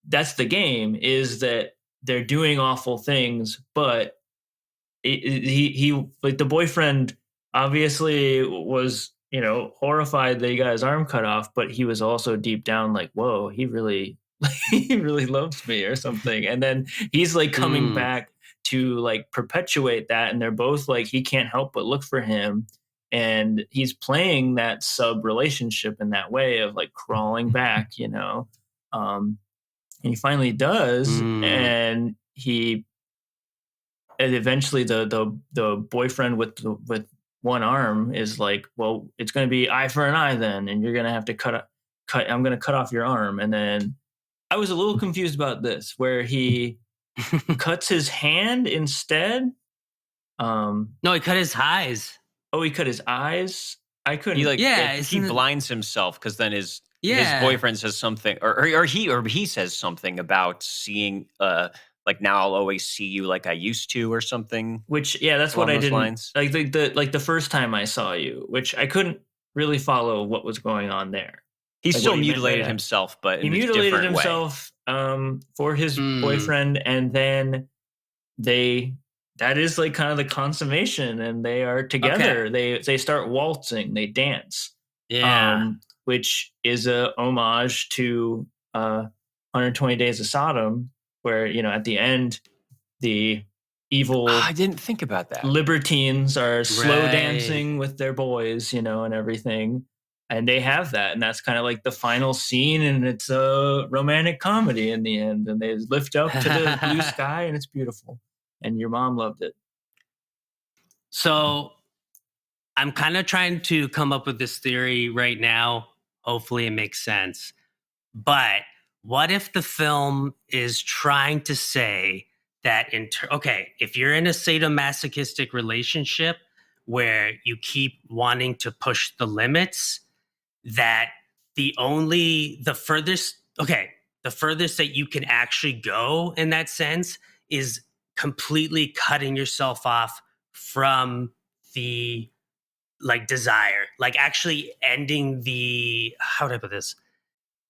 That's the game, is that they're doing awful things, but he like the boyfriend obviously was, horrified that he got his arm cut off, but he was also deep down like, whoa, he really he really loves me or something. And then he's like coming Mm. back to like perpetuate that, and they're both like, he can't help but look for him, and he's playing that sub relationship in that way of like crawling back, um and he finally does, Mm. and eventually the boyfriend with one arm is like, well, it's going to be eye for an eye then, and you're going to have to I'm going to cut off your arm. And then I was a little confused about this, where he cuts his hand instead. No, he cut his eyes. Oh, he cut his eyes. I couldn't. He like Yeah, he blinds himself because then his Yeah. boyfriend says something, or he says something about seeing like, now I'll always see you like I used to, or something. Which, yeah, that's what along I those didn't lines. like. The first time I saw you, which I couldn't really follow what was going on there. He Like, still what he meant by mutilated that. himself, but He in a mutilated different way. himself for his Mm. boyfriend, and then that is like kind of the consummation, and they are together. They start waltzing, they dance, Yeah. which is a homage to 120 Days of Sodom, where at the end the evil I didn't think about that. libertines are slow Right. dancing with their boys, and everything. And they have that, and that's kind of like the final scene, and it's a romantic comedy in the end. And they lift up to the blue sky, and it's beautiful. And your mom loved it. So I'm kind of trying to come up with this theory right now. Hopefully it makes sense. But what if the film is trying to say that if you're in a sadomasochistic relationship where you keep wanting to push the limits, that the furthest that you can actually go in that sense is completely cutting yourself off from the like desire, like actually ending the, how would I put this?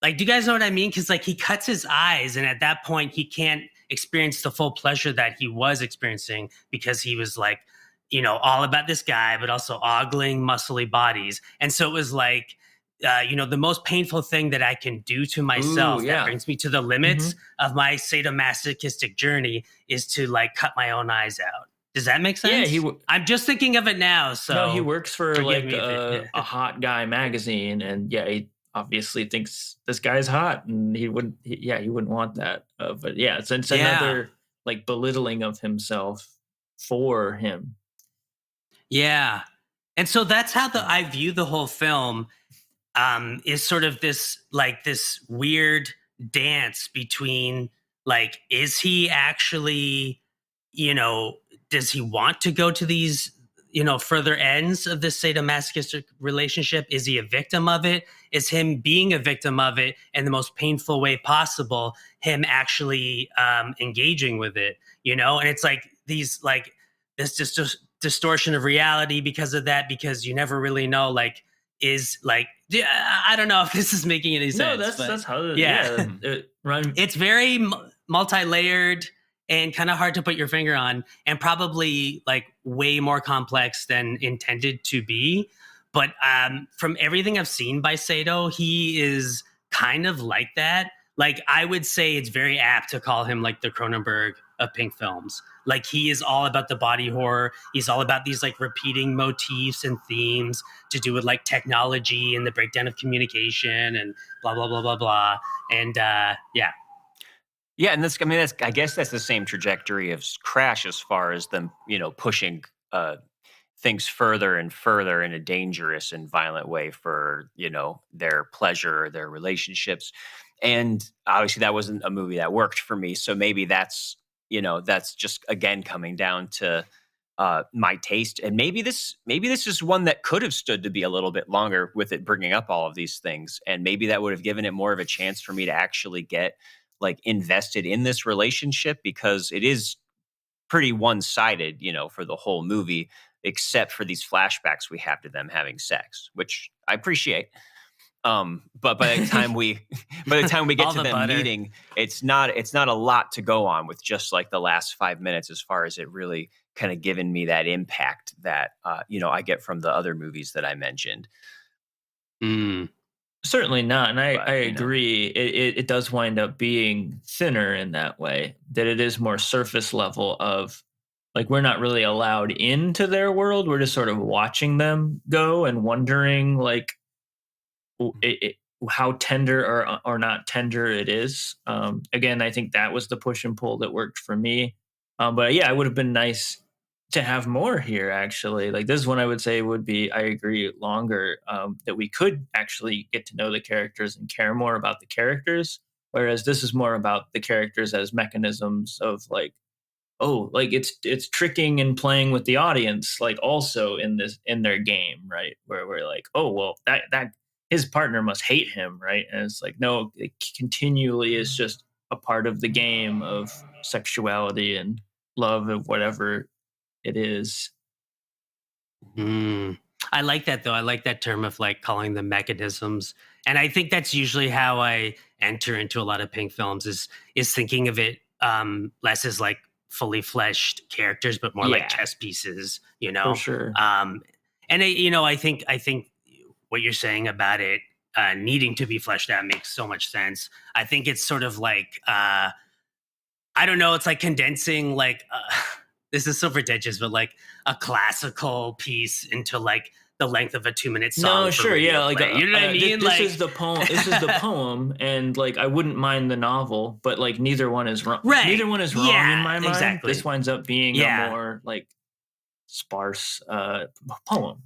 Like, do you guys know what I mean? Because like he cuts his eyes, and at that point he can't experience the full pleasure that he was experiencing, because he was like, all about this guy, but also ogling muscly bodies. And so it was like, the most painful thing that I can do to myself yeah. that brings me to the limits of my sadomasochistic journey is to like cut my own eyes out. Does that make sense? Yeah, I'm just thinking of it now. So no, he works for forgive like me a hot guy magazine, and yeah, he obviously thinks this guy's hot, and he wouldn't want that. But yeah, it's another like belittling of himself for him. Yeah. And so that's how I view the whole film, is sort of this weird dance between like, is he actually, does he want to go to these, further ends of this sadomasochistic relationship? Is he a victim of it? Is him being a victim of it in the most painful way possible, him actually engaging with it, And it's like this just distortion of reality because of that, because you never really know, like, I don't know if this is making any sense. No, that's how. It's very multi-layered and kind of hard to put your finger on, and probably like way more complex than intended to be. But from everything I've seen by Sato, he is kind of like that. Like, I would say it's very apt to call him like the Cronenberg of pink films. Like, he is all about the body horror. He's all about these like repeating motifs and themes to do with like technology and the breakdown of communication and blah, blah, blah, blah, blah. And yeah. Yeah, and I guess that's the same trajectory of Crash, as far as them, pushing things further and further in a dangerous and violent way for, their pleasure, their relationships. And obviously that wasn't a movie that worked for me. So maybe that's just, again, coming down to my taste. And maybe this is one that could have stood to be a little bit longer, with it bringing up all of these things. And maybe that would have given it more of a chance for me to actually get like invested in this relationship, because it is pretty one-sided, for the whole movie, except for these flashbacks we have to them having sex, which I appreciate. But by the time we get All to the them butter. meeting, it's not a lot to go on with just like the last 5 minutes, as far as it really kind of given me that impact that I get from the other movies that I mentioned. Mm. Certainly not, and I But, agree. It does wind up being thinner in that way. That it is more surface level of, like, we're not really allowed into their world. We're just sort of watching them go and wondering, like, how tender or not tender it is. Again, I think that was the push and pull that worked for me. But yeah, it would have been nice to have more here. Actually, like, this is one I would say would be, I agree, longer. That we could actually get to know the characters and care more about the characters. Whereas this is more about the characters as mechanisms of, like, oh, like, it's tricking and playing with the audience, like, also in their game, right? Where we're like, oh, well, that his partner must hate him, right? And it's like, no, it continually is just a part of the game of sexuality and love of whatever it is. Mm. I like that though. I like that term of like calling them mechanisms. And I think that's usually how I enter into a lot of Pink films is thinking of it less as like fully fleshed characters, but more like Yeah, chess pieces, for sure. I think what you're saying about it needing to be fleshed out makes so much sense. I think it's sort of like I don't know. It's like condensing like this is so pretentious, but like a classical piece into like the length of a 2-minute song No, for sure, radio yeah, like, play. You know what I mean? this Like, is the poem. This is the poem, and, like, I wouldn't mind the novel, but, like, neither one is wrong. right? Neither one is wrong in Yeah, my mind. This exactly. winds up being a Yeah, more, like, sparse poem.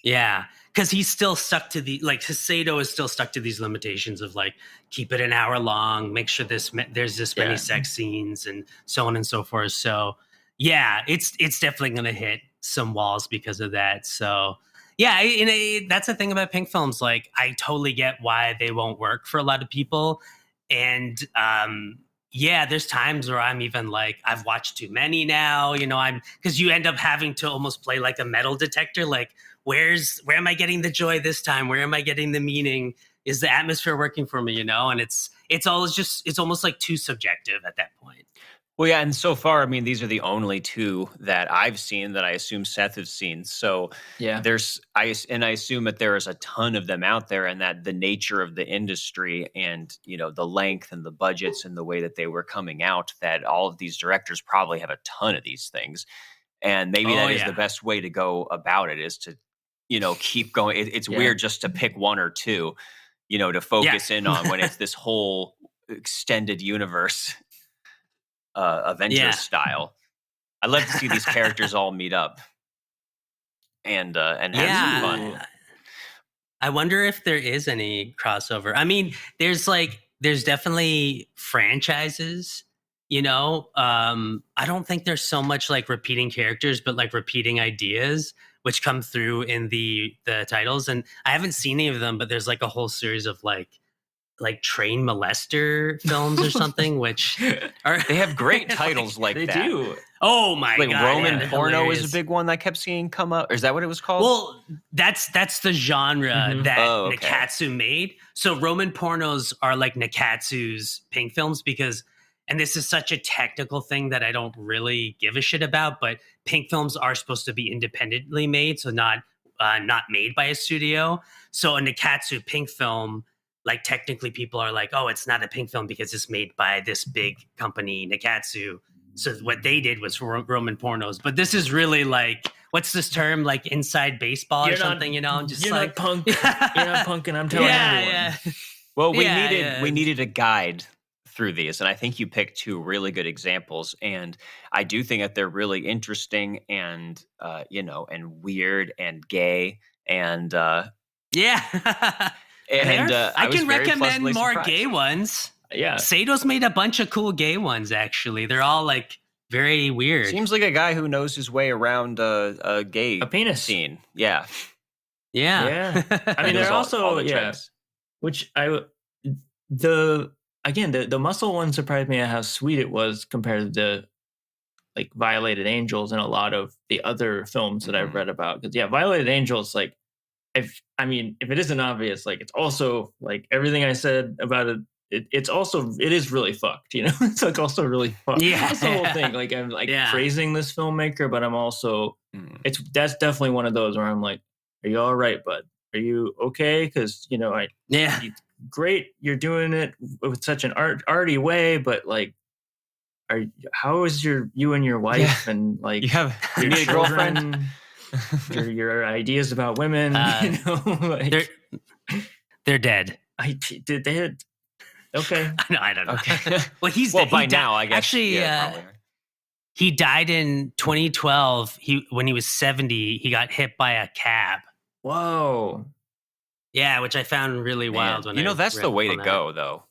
yeah. Because he's still stuck to the like Hisato is still stuck to these limitations of like keep it an hour long, make sure there's this many Yeah, sex scenes and so on and so forth. So yeah, it's definitely gonna hit some walls because of that. So yeah, that's the thing about Pink films. Like I totally get why they won't work for a lot of people, and yeah, there's times where I'm even like I've watched too many now. I'm because you end up having to almost play like a metal detector, like where am I getting the joy this time? Where am I getting the meaning? Is the atmosphere working for me? And it's almost like too subjective at that point. Well, yeah, and so far, I mean, these are the only two that I've seen that I assume Seth has seen. So yeah. I assume that there is a ton of them out there, and that the nature of the industry and the length and the budgets and the way that they were coming out, that all of these directors probably have a ton of these things, and maybe Oh that is the yeah, best way to go about it, is to keep going. It's Yeah. weird just to pick one or two, to yeah, focus in on, when it's this whole extended universe. Avengers yeah, style. I'd love to see these characters all meet up and have some fun. Ooh. I wonder if there is any crossover. I mean, there's definitely franchises. I don't think there's so much like repeating characters, but like repeating ideas, which come through in the titles. And I haven't seen any of them, but there's like a whole series of like train molester films or something, which are They have great titles like They that. do. oh my Like god, Roman yeah, they're porno hilarious. is a big one that I kept seeing come up. Or is that what it was called? Well, that's the genre Mhm. that Oh, okay. Nakatsu made. So Roman pornos are like Nakatsu's Pink films because, and this is such a technical thing that I don't really give a shit about, but Pink films are supposed to be independently made, so not made by a studio. So a Nakatsu Pink film, like technically people are like, oh, it's not a Pink film because it's made by this big company, Nakatsu. So what they did was Roman pornos, but this is really like, what's this term? Like inside baseball or something, Just You're like not punk. You're not punk, and I'm telling everyone. yeah. Well, we Yeah. needed a guide through these, and I think you picked two really good examples. And I do think that they're really interesting and and weird and gay and Yeah. They are. I I was can very recommend pleasantly more surprised. gay ones. Yeah. Sato's made a bunch of cool gay ones, actually. They're all like very weird. Seems like a guy who knows his way around a gay A penis. scene. Yeah. Yeah. Yeah. I mean, Knows they're all also the tricks. which the again, the muscle one surprised me at how sweet it was compared to like Violated Angels and a lot of the other films that I've read about. Because Violated Angels, like if it isn't obvious, like it's also like everything I said about it. It is really fucked, you know. It's like also really fucked. Yeah, that's the whole thing. Like I'm like praising this filmmaker, but I'm also that's definitely one of those where I'm like, are you all right, bud? Are you okay? Because great, you're doing it with such an arty way, but like, how is you and your wife and like you need a girlfriend? your ideas about women, you know, like, they're dead. They had. Okay. No, I don't know. Okay. Well, by now, I guess. Actually, he died in 2012. When he was 70, he got hit by a cab. Whoa. Yeah, which I found really wild. That's the way to go, though.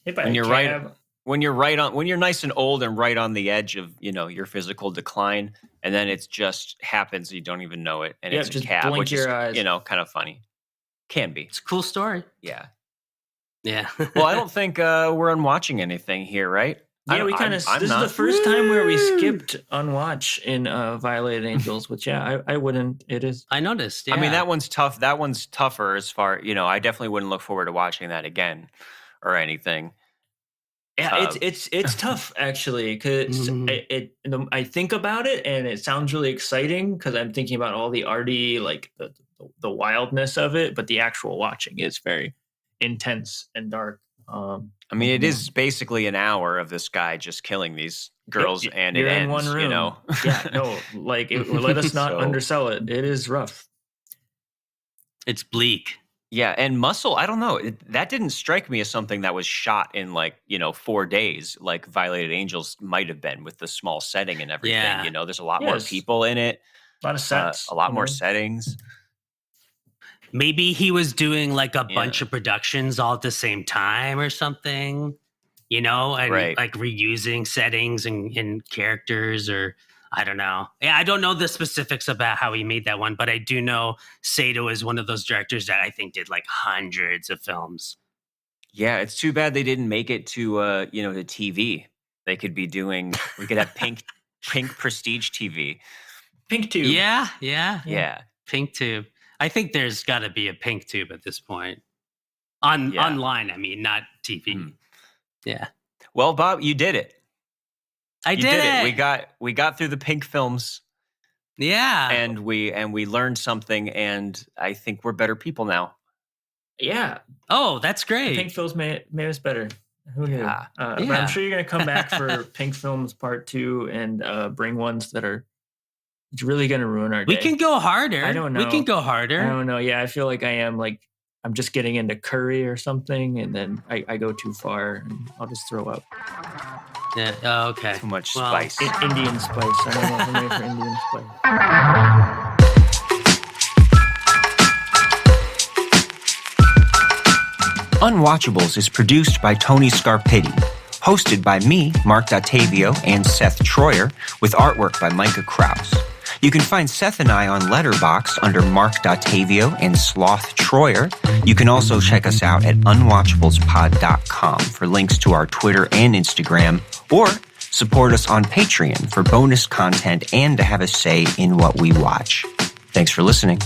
Hit by a cab. When you're nice and old and right on the edge of your physical decline, and then it just happens, you don't even know it, and it's a cab, which is eyes. Kind of funny. Can be. It's a cool story. Yeah. Yeah. Well, I don't think we're unwatching anything here, right? Yeah, we kind of. This is the first time where we skipped unwatch in Violated Angels, which I wouldn't. It is. I noticed. Yeah. I mean, that one's tough. That one's tougher as far. I definitely wouldn't look forward to watching that again, or anything. Yeah, it's tough actually because I think about it and it sounds really exciting because I'm thinking about all the arty, like the wildness of it, but the actual watching is very intense and dark. It is basically an hour of this guy just killing these girls, and it ends. In one room. Yeah, no, like let us not undersell it. It is rough. It's bleak. Yeah, and Muscle, I don't know. That didn't strike me as something that was shot in 4 days, like Violated Angels might have been with the small setting and everything. Yeah. There's a lot more people in it. A lot of sets. A lot more settings. Maybe he was doing like a bunch of productions all at the same time or something, and like reusing settings and characters, or I don't know. Yeah, I don't know the specifics about how he made that one, but I do know Sato is one of those directors that I think did like hundreds of films. Yeah, it's too bad they didn't make it to the TV. They could be doing. We could have pink prestige TV. Pink Tube. Yeah. Pink Tube. I think there's got to be a Pink Tube at this point. Online, not TV. Yeah. Well, Bob, you did it. I did it. We got through the Pink films. Yeah. And we learned something, and I think we're better people now. Yeah. Oh, that's great. The Pink films made us better. Who knew? But I'm sure you're going to come back for Pink films part 2 and bring ones that are really going to ruin our day. We can go harder. I don't know. We can go harder. I don't know. Yeah, I feel like I'm just getting into curry or something, and then I go too far, and I'll just throw up. Yeah. Oh, okay. Too much spice. Indian spice. I don't know if I'm ready for Indian spice. Unwatchables is produced by Tony Scarpitti, hosted by me, Marc Dottavio, and Seth Troyer, with artwork by Micah Kraus. You can find Seth and I on Letterboxd under Marc Dottavio and Sloth Troyer. You can also check us out at unwatchablespod.com for links to our Twitter and Instagram, or support us on Patreon for bonus content and to have a say in what we watch. Thanks for listening.